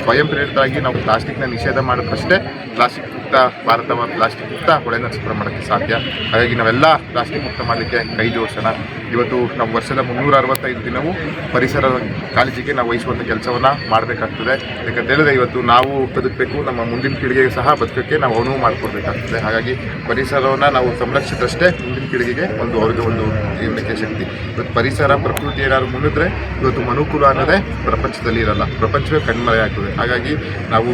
ಸ್ವಯಂ ಪ್ರೇರಿತರಾಗಿ ನಾವು ಪ್ಲಾಸ್ಟಿಕ್ನ ನಿಷೇಧ ಮಾಡೋದಷ್ಟೇ ಪ್ಲಾಸ್ಟಿಕ್ ಮುಕ್ತ ಭಾರತವನ್ನು, ಪ್ಲಾಸ್ಟಿಕ್ ಮುಕ್ತ ಹೊಳೆ ನರಸೀಪುರ ಮಾಡೋಕ್ಕೆ ಸಾಧ್ಯ. ಹಾಗಾಗಿ ನಾವೆಲ್ಲ ಪ್ಲಾಸ್ಟಿಕ್ ಮುಕ್ತ ಮಾಡಲಿಕ್ಕೆ ಕೈ ಜೋಡಿಸೋಣ. ಇವತ್ತು ನಾವು ವರ್ಷದ 365 ದಿನವೂ ಪರಿಸರದ ಕಾಳಜಿಗೆ ನಾವು ವಹಿಸುವಂಥ ಕೆಲಸವನ್ನು ಮಾಡಬೇಕಾಗ್ತದೆ. ಯಾಕಂತ ಹೇಳಿದ್ರೆ ಇವತ್ತು ನಾವು ಬದುಕಬೇಕು, ನಮ್ಮ ಮುಂದಿನ ಪೀಳಿಗೆಗೆ ಸಹ ಬದುಕೋಕ್ಕೆ ನಾವು ಅನುವು ಮಾಡಿಕೊಡ್ಬೇಕಾಗ್ತದೆ. ಹಾಗಾಗಿ ಪರಿಸರವನ್ನು ನಾವು ಸಂರಕ್ಷಿಸಿದಷ್ಟೇ ಮುಂದಿನ ಪೀಳಿಗೆಗೆ ಅವ್ರಿಗೆ ಒಂದು ಜೀವನಕ್ಕೆ ಶಕ್ತಿ. ಇವತ್ತು ಪರಿಸರ, ಪ್ರಕೃತಿ ಏನಾದ್ರು ಮುನ್ನಿದ್ರೆ ಇವತ್ತು ಮನುಕುಲ ಅನ್ನೋದೇ ಪ್ರಪಂಚದಲ್ಲಿ ಇರಲ್ಲ, ಪ್ರಪಂಚವೇ ಕಣ್ಮರೆ ಆಗ್ತದೆ. ಹಾಗಾಗಿ ನಾವು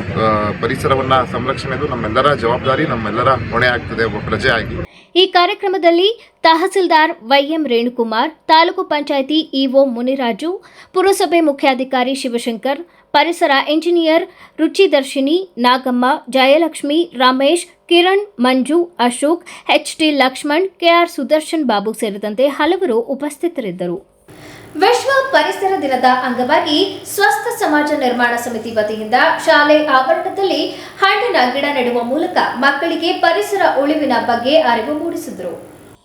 ಪರಿಸರವನ್ನು ಸಂರಕ್ಷಣೆದು ನಮ್ಮೆಲ್ಲರ ಜವಾಬ್ದಾರಿ, ನಮ್ಮೆಲ್ಲರ ಹೊಣೆ ಆಗ್ತದೆ ಒಬ್ಬ ಪ್ರಜೆ ಆಗಿ. ಈ ಕಾರ್ಯಕ್ರಮದಲ್ಲಿ ತಹಸೀಲ್ದಾರ್ ವೈಎಂ ರೇಣುಕುಮಾರ್, ತಾಲೂಕು ಪಂಚಾಯಿತಿ ಇಒ ಮುನಿರಾಜು, ಪುರಸಭೆ ಮುಖ್ಯಾಧಿಕಾರಿ ಶಿವಶಂಕರ್, ಪರಿಸರ ಇಂಜಿನಿಯರ್ ರುಚಿದರ್ಶಿನಿ, ನಾಗಮ್ಮ, ಜಯಲಕ್ಷ್ಮಿ, ರಮೇಶ್, ಕಿರಣ್, ಮಂಜು, ಅಶೋಕ್, ಎಚ್ಟಿ ಲಕ್ಷ್ಮಣ್, ಕೆಆರ್ ಸುದರ್ಶನ್ ಬಾಬು ಸೇರಿದಂತೆ ಹಲವರು ಉಪಸ್ಥಿತರಿದ್ದರು. ವಿಶ್ವ ಪರಿಸರ ದಿನದ ಅಂಗವಾಗಿ ಸ್ವಸ್ಥ ಸಮಾಜ ನಿರ್ಮಾಣ ಸಮಿತಿ ವತಿಯಿಂದ ಶಾಲೆ ಆವರಣದಲ್ಲಿ ಹಣ್ಣಿನ ಗಿಡ ನೆಡುವ ಮೂಲಕ ಮಕ್ಕಳಿಗೆ ಪರಿಸರ ಉಳಿವಿನ ಬಗ್ಗೆ ಅರಿವು ಮೂಡಿಸಿದರು.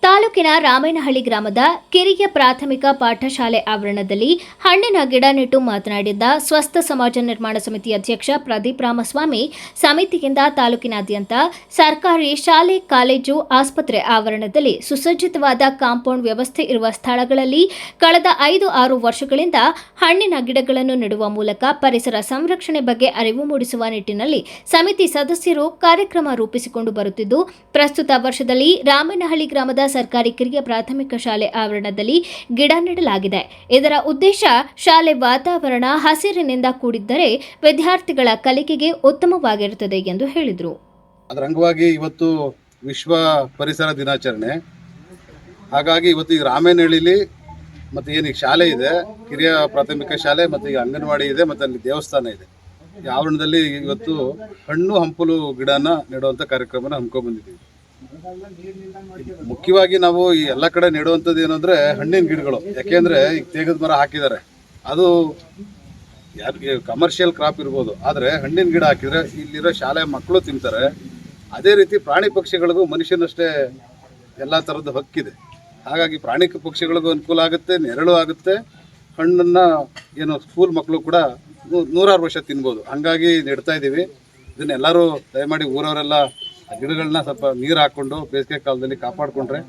ತಾಲೂಕಿನ ರಾಮೇನಹಳ್ಳಿ ಗ್ರಾಮದ ಕಿರಿಯ ಪ್ರಾಥಮಿಕ ಪಾಠಶಾಲೆ ಆವರಣದಲ್ಲಿ ಹಣ್ಣಿನ ಗಿಡ ನೆಟ್ಟು ಮಾತನಾಡಿದ ಸ್ವಸ್ಥ ಸಮಾಜ ನಿರ್ಮಾಣ ಸಮಿತಿ ಅಧ್ಯಕ್ಷ ಪ್ರದೀಪ್ ರಾಮಸ್ವಾಮಿ, ಸಮಿತಿಯಿಂದ ತಾಲೂಕಿನಾದ್ಯಂತ ಸರ್ಕಾರಿ ಶಾಲೆ, ಕಾಲೇಜು, ಆಸ್ಪತ್ರೆ ಆವರಣದಲ್ಲಿ ಸುಸಜ್ಜಿತವಾದ ಕಾಂಪೌಂಡ್ ವ್ಯವಸ್ಥೆ ಇರುವ ಸ್ಥಳಗಳಲ್ಲಿ ಕಳೆದ 5-6 ವರ್ಷಗಳಿಂದ ಹಣ್ಣಿನ ಗಿಡಗಳನ್ನು ನೆಡುವ ಮೂಲಕ ಪರಿಸರ ಸಂರಕ್ಷಣೆ ಬಗ್ಗೆ ಅರಿವು ಮೂಡಿಸುವ ನಿಟ್ಟಿನಲ್ಲಿ ಸಮಿತಿ ಸದಸ್ಯರು ಕಾರ್ಯಕ್ರಮ ರೂಪಿಸಿಕೊಂಡು ಬರುತ್ತಿದ್ದು, ಪ್ರಸ್ತುತ ವರ್ಷದಲ್ಲಿ ರಾಮೇನಹಳ್ಳಿ ಗ್ರಾಮದ ಸರ್ಕಾರಿ ಕಿರಿಯ ಪ್ರಾಥಮಿಕ ಶಾಲೆ ಆವರಣದಲ್ಲಿ ಗಿಡ ನೆಡಲಾಗಿದೆ. ಇದರ ಉದ್ದೇಶ ಶಾಲೆ ವಾತಾವರಣ ಹಸಿರಿನಿಂದ ಕೂಡಿದ್ದರೆ ವಿದ್ಯಾರ್ಥಿಗಳ ಕಲಿಕೆಗೆ ಉತ್ತಮವಾಗಿರುತ್ತದೆ ಎಂದು ಹೇಳಿದರು. ಅದರ ಅಂಗವಾಗಿ ಇವತ್ತು ವಿಶ್ವ ಪರಿಸರ ದಿನಾಚರಣೆ. ಹಾಗಾಗಿ ಇವತ್ತು ಈ ರಾಮೇನಹಳ್ಳಿಲಿ ಮತ್ತು ಏನೀಗ ಶಾಲೆ ಇದೆ, ಕಿರಿಯ ಪ್ರಾಥಮಿಕ ಶಾಲೆ ಮತ್ತು ಈಗ ಅಂಗನವಾಡಿ ಇದೆ ಮತ್ತು ಅಲ್ಲಿ ದೇವಸ್ಥಾನ ಇದೆ. ಈ ಆವರಣದಲ್ಲಿ ಇವತ್ತು ಹಣ್ಣು ಹಂಪಲು ಗಿಡನ ನೆಡುವಂಥ ಕಾರ್ಯಕ್ರಮನ ಹಮ್ಮಿಕೊಂಡ್ಬಂದಿದ್ದೀವಿ. ಮುಖ್ಯವಾಗಿ ನಾವು ಈ ಎಲ್ಲ ಕಡೆ ನೆಡುವಂಥದ್ದು ಏನಂದರೆ ಹಣ್ಣಿನ ಗಿಡಗಳು. ಯಾಕೆಂದರೆ ಈಗ ತೇಗದ ಮರ ಹಾಕಿದ್ದಾರೆ, ಅದು ಯಾರಿಗೆ ಕಮರ್ಷಿಯಲ್ ಕ್ರಾಪ್ ಇರ್ಬೋದು, ಆದರೆ ಹಣ್ಣಿನ ಗಿಡ ಹಾಕಿದರೆ ಇಲ್ಲಿರೋ ಶಾಲೆ ಮಕ್ಕಳು ತಿಂತಾರೆ. ಅದೇ ರೀತಿ ಪ್ರಾಣಿ ಪಕ್ಷಿಗಳಿಗೂ ಮನುಷ್ಯನಷ್ಟೇ ಎಲ್ಲ ಥರದ ಹಕ್ಕಿದೆ. ಹಾಗಾಗಿ ಪ್ರಾಣಿ ಪಕ್ಷಿಗಳಿಗೂ ಅನುಕೂಲ ಆಗುತ್ತೆ, ನೆರಳು ಆಗುತ್ತೆ. ಹಣ್ಣನ್ನು ಏನು ಸ್ಕೂಲ್ ಮಕ್ಕಳು ಕೂಡ 100 ವರ್ಷ ತಿನ್ಬೋದು. ಹಾಗಾಗಿ ನೆಡ್ತಾ ಇದ್ದೀವಿ. ಇದನ್ನೆಲ್ಲರೂ ದಯಮಾಡಿ ಊರವರೆಲ್ಲ ಗಿಡಗಳನ್ನ ಸ್ವಲ್ಪ ನೀರು ಹಾಕೊಂಡು ಬೇಸಿಗೆ ಕಾಲದಲ್ಲಿ ಕಾಪಾಡಿಕೊಂಡ್ರೆ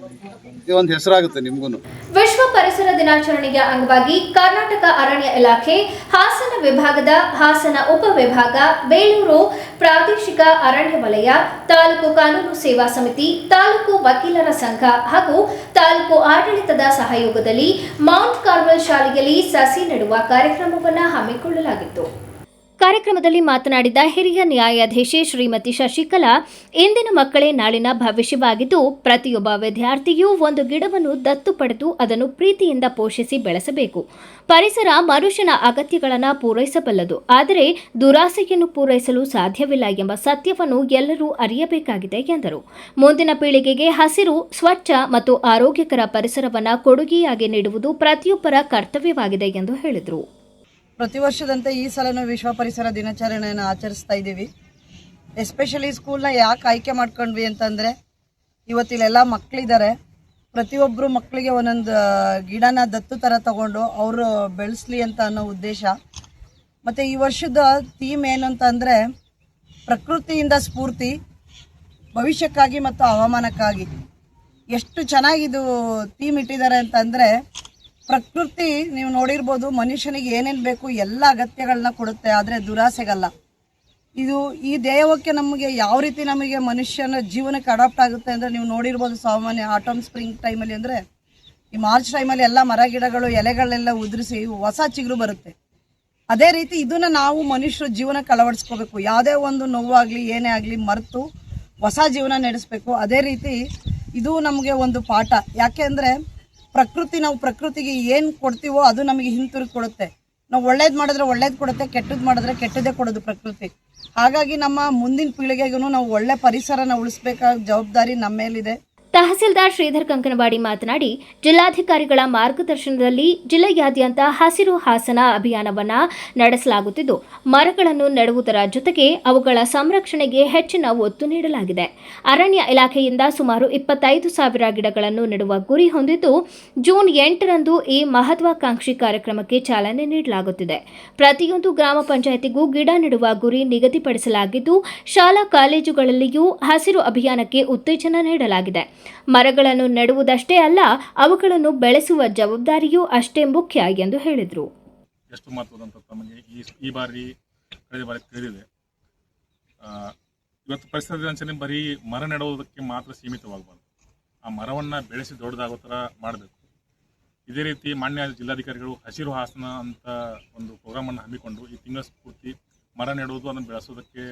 ಇದು ಒಂದು ಹೆಸರಾಗುತ್ತೆ ನಿಮಗೂ. ವಿಶ್ವ ಪರಿಸರ ದಿನಾಚರಣೆಯ ಅಂಗವಾಗಿ ಕರ್ನಾಟಕ ಅರಣ್ಯ ಇಲಾಖೆ, ಹಾಸನ ವಿಭಾಗದ ಹಾಸನ ಉಪವಿಭಾಗ, ಬೇಲೂರು ಪ್ರಾದೇಶಿಕ ಅರಣ್ಯ ವಲಯ, ತಾಲೂಕು ಕಾನೂನು ಸೇವಾ ಸಮಿತಿ, ತಾಲೂಕು ವಕೀಲರ ಸಂಘ ಹಾಗೂ ತಾಲೂಕು ಆಡಳಿತದ ಸಹಯೋಗದಲ್ಲಿ ಮೌಂಟ್ ಕಾರ್ಮೆಲ್ ಶಾಲೆಯಲ್ಲಿ ಸಸಿ ನೆಡುವ ಕಾರ್ಯಕ್ರಮವನ್ನು ಹಮ್ಮಿಕೊಳ್ಳಲಾಗಿತ್ತು. ಕಾರ್ಯಕ್ರಮದಲ್ಲಿ ಮಾತನಾಡಿದ ಹಿರಿಯ ನ್ಯಾಯಾಧೀಶೆ ಶ್ರೀಮತಿ ಶಶಿಕಲಾ, ಇಂದಿನ ಮಕ್ಕಳೇ ನಾಳಿನ ಭವಿಷ್ಯವಾಗಿದ್ದು ಪ್ರತಿಯೊಬ್ಬ ವಿದ್ಯಾರ್ಥಿಯೂ ಒಂದು ಗಿಡವನ್ನು ದತ್ತು ಪಡೆದು ಅದನ್ನು ಪ್ರೀತಿಯಿಂದ ಪೋಷಿಸಿ ಬೆಳೆಸಬೇಕು. ಪರಿಸರ ಮನುಷ್ಯನ ಅಗತ್ಯಗಳನ್ನು ಪೂರೈಸಬಲ್ಲದು, ಆದರೆ ದುರಾಸೆಯನ್ನು ಪೂರೈಸಲು ಸಾಧ್ಯವಿಲ್ಲ ಎಂಬ ಸತ್ಯವನ್ನು ಎಲ್ಲರೂ ಅರಿಯಬೇಕಾಗಿದೆ ಎಂದರು. ಮುಂದಿನ ಪೀಳಿಗೆಗೆ ಹಸಿರು, ಸ್ವಚ್ಛ ಮತ್ತು ಆರೋಗ್ಯಕರ ಪರಿಸರವನ್ನು ಕೊಡುಗೆಯಾಗಿ ನೀಡುವುದು ಪ್ರತಿಯೊಬ್ಬರ ಕರ್ತವ್ಯವಾಗಿದೆ ಎಂದು ಹೇಳಿದರು. ಪ್ರತಿ ವರ್ಷದಂತೆ ಈ ಸಲನೂ ವಿಶ್ವ ಪರಿಸರ ದಿನಾಚರಣೆಯನ್ನು ಆಚರಿಸ್ತಾ ಇದ್ದೀವಿ. ಎಸ್ಪೆಷಲಿ ಸ್ಕೂಲ್ನ ಯಾಕೆ ಆಯ್ಕೆ ಮಾಡ್ಕೊಂಡ್ವಿ ಅಂತಂದರೆ, ಇವತ್ತಿಲ್ಲೆಲ್ಲ ಮಕ್ಕಳಿದ್ದಾರೆ. ಪ್ರತಿಯೊಬ್ಬರು ಮಕ್ಕಳಿಗೆ ಒಂದೊಂದು ಗಿಡನ ದತ್ತು ಥರ ತಗೊಂಡು ಅವರು ಬೆಳೆಸಲಿ ಅಂತ ಅನ್ನೋ ಉದ್ದೇಶ. ಮತ್ತು ಈ ವರ್ಷದ ಥೀಮ್ ಏನು ಅಂತಂದರೆ, ಪ್ರಕೃತಿಯಿಂದ ಸ್ಫೂರ್ತಿ, ಭವಿಷ್ಯಕ್ಕಾಗಿ ಮತ್ತು ಹವಾಮಾನಕ್ಕಾಗಿ. ಎಷ್ಟು ಚೆನ್ನಾಗಿದು ಥೀಮ್ ಇಟ್ಟಿದ್ದಾರೆ ಅಂತಂದರೆ, ಪ್ರಕೃತಿ ನೀವು ನೋಡಿರ್ಬೋದು, ಮನುಷ್ಯನಿಗೆ ಏನೇನು ಬೇಕು ಎಲ್ಲ ಅಗತ್ಯಗಳನ್ನ ಕೊಡುತ್ತೆ, ಆದರೆ ದುರಾಸೆಗಲ್ಲ. ಇದು ಈ ದೇಹಕ್ಕೆ ನಮಗೆ ಯಾವ ರೀತಿ ನಮಗೆ ಮನುಷ್ಯನ ಜೀವನಕ್ಕೆ ಅಡಾಪ್ಟ್ ಆಗುತ್ತೆ ಅಂದರೆ, ನೀವು ನೋಡಿರ್ಬೋದು ಸಾಮಾನ್ಯ ಆಟಮ್ ಸ್ಪ್ರಿಂಗ್ ಟೈಮಲ್ಲಿ ಅಂದರೆ ಈ ಮಾರ್ಚ್ ಟೈಮಲ್ಲಿ ಎಲ್ಲ ಮರ ಗಿಡಗಳು ಎಲೆಗಳೆಲ್ಲ ಉದುರಿಸಿ ಹೊಸ ಚಿಗುರು ಬರುತ್ತೆ. ಅದೇ ರೀತಿ ಇದನ್ನು ನಾವು ಮನುಷ್ಯರು ಜೀವನಕ್ಕೆ ಅಳವಡಿಸ್ಕೋಬೇಕು. ಯಾವುದೇ ಒಂದು ನೋವಾಗಲಿ ಏನೇ ಆಗಲಿ ಮರೆತು ಹೊಸ ಜೀವನ ನಡೆಸಬೇಕು. ಅದೇ ರೀತಿ ಇದು ನಮಗೆ ಒಂದು ಪಾಠ. ಯಾಕೆ ಅಂದರೆ ನಾವು ಪ್ರಕೃತಿಗೆ ಏನು ಕೊಡ್ತೀವೋ ಅದು ನಮಗೆ ಹಿಂತಿರುಗಿ ಕೊಡುತ್ತೆ. ನಾವು ಒಳ್ಳೇದು ಮಾಡಿದ್ರೆ ಒಳ್ಳೇದು ಕೊಡುತ್ತೆ, ಕೆಟ್ಟದ್ದು ಮಾಡಿದ್ರೆ ಕೆಟ್ಟದ್ದೇ ಕೊಡೋದು ಪ್ರಕೃತಿ. ಹಾಗಾಗಿ ನಮ್ಮ ಮುಂದಿನ ಪೀಳಿಗೆಗೂ ನಾವು ಒಳ್ಳೆ ಪರಿಸರನ ಉಳಿಸ್ಬೇಕಾದ ಜವಾಬ್ದಾರಿ ನಮ್ಮ ಮೇಲಿದೆ. ತಹಸೀಲ್ದಾರ್ ಶ್ರೀಧರ್ ಕಂಕನವಾಡಿ ಮಾತನಾಡಿ, ಜಿಲ್ಲಾಧಿಕಾರಿಗಳ ಮಾರ್ಗದರ್ಶನದಲ್ಲಿ ಜಿಲ್ಲೆಯಾದ್ಯಂತ ಹಸಿರು ಹಾಸನ ಅಭಿಯಾನವನ್ನು ನಡೆಸಲಾಗುತ್ತಿದ್ದು, ಮರಗಳನ್ನು ನೆಡುವುದರ ಜೊತೆಗೆ ಅವುಗಳ ಸಂರಕ್ಷಣೆಗೆ ಹೆಚ್ಚಿನ ಒತ್ತು ನೀಡಲಾಗಿದೆ. ಅರಣ್ಯ ಇಲಾಖೆಯಿಂದ ಸುಮಾರು 25,000 ಗಿಡಗಳನ್ನು ನೆಡುವ ಗುರಿ ಹೊಂದಿದ್ದು, ಜೂನ್ 8ರಂದು ಈ ಮಹತ್ವಾಕಾಂಕ್ಷಿ ಕಾರ್ಯಕ್ರಮಕ್ಕೆ ಚಾಲನೆ ನೀಡಲಾಗುತ್ತಿದೆ. ಪ್ರತಿಯೊಂದು ಗ್ರಾಮ ಪಂಚಾಯಿತಿಗೂ ಗಿಡ ನೆಡುವ ಗುರಿ ನಿಗದಿಪಡಿಸಲಾಗಿದ್ದು, ಶಾಲಾ ಕಾಲೇಜುಗಳಲ್ಲಿಯೂ ಹಸಿರು ಅಭಿಯಾನಕ್ಕೆ ಉತ್ತೇಜನ ನೀಡಲಾಗಿದೆ. ಮರಗಳನ್ನು ನೆಡುವುದಷ್ಟೇ ಅಲ್ಲ, ಅವುಗಳನ್ನು ಬೆಳೆಸುವ ಜವಾಬ್ದಾರಿಯೂ ಅಷ್ಟೇ ಮುಖ್ಯ ಎಂದು ಹೇಳಿದರು. ಎಷ್ಟು ಮಹತ್ವದಂತ ತಮಗೆ ಈ ಬಾರಿ ಕಳೆದ ಬಾರಿ ತಿಳಿದಿದೆ. ಇವತ್ತು ಪರಿಸರ ದಿನಾಚರಣೆ ಬರೀ ಮರ ನೆಡುವುದಕ್ಕೆ ಮಾತ್ರ ಸೀಮಿತವಾಗಬಾರ್ದು, ಆ ಮರವನ್ನು ಬೆಳೆಸಿ ದೊಡ್ಡದಾಗೋ ಥರ ಮಾಡಬೇಕು. ಇದೇ ರೀತಿ ಮಾನ್ಯ ಜಿಲ್ಲಾಧಿಕಾರಿಗಳು ಹಸಿರು ಹಾಸನ ಅಂತ ಒಂದು ಪ್ರೋಗ್ರಾಮನ್ನು ಹಮ್ಮಿಕೊಂಡು ಈ ತಿಂಗಳ ಪೂರ್ತಿ ಮರ ನೆಡುವುದು, ಅದನ್ನು ಬೆಳೆಸೋದಕ್ಕೆ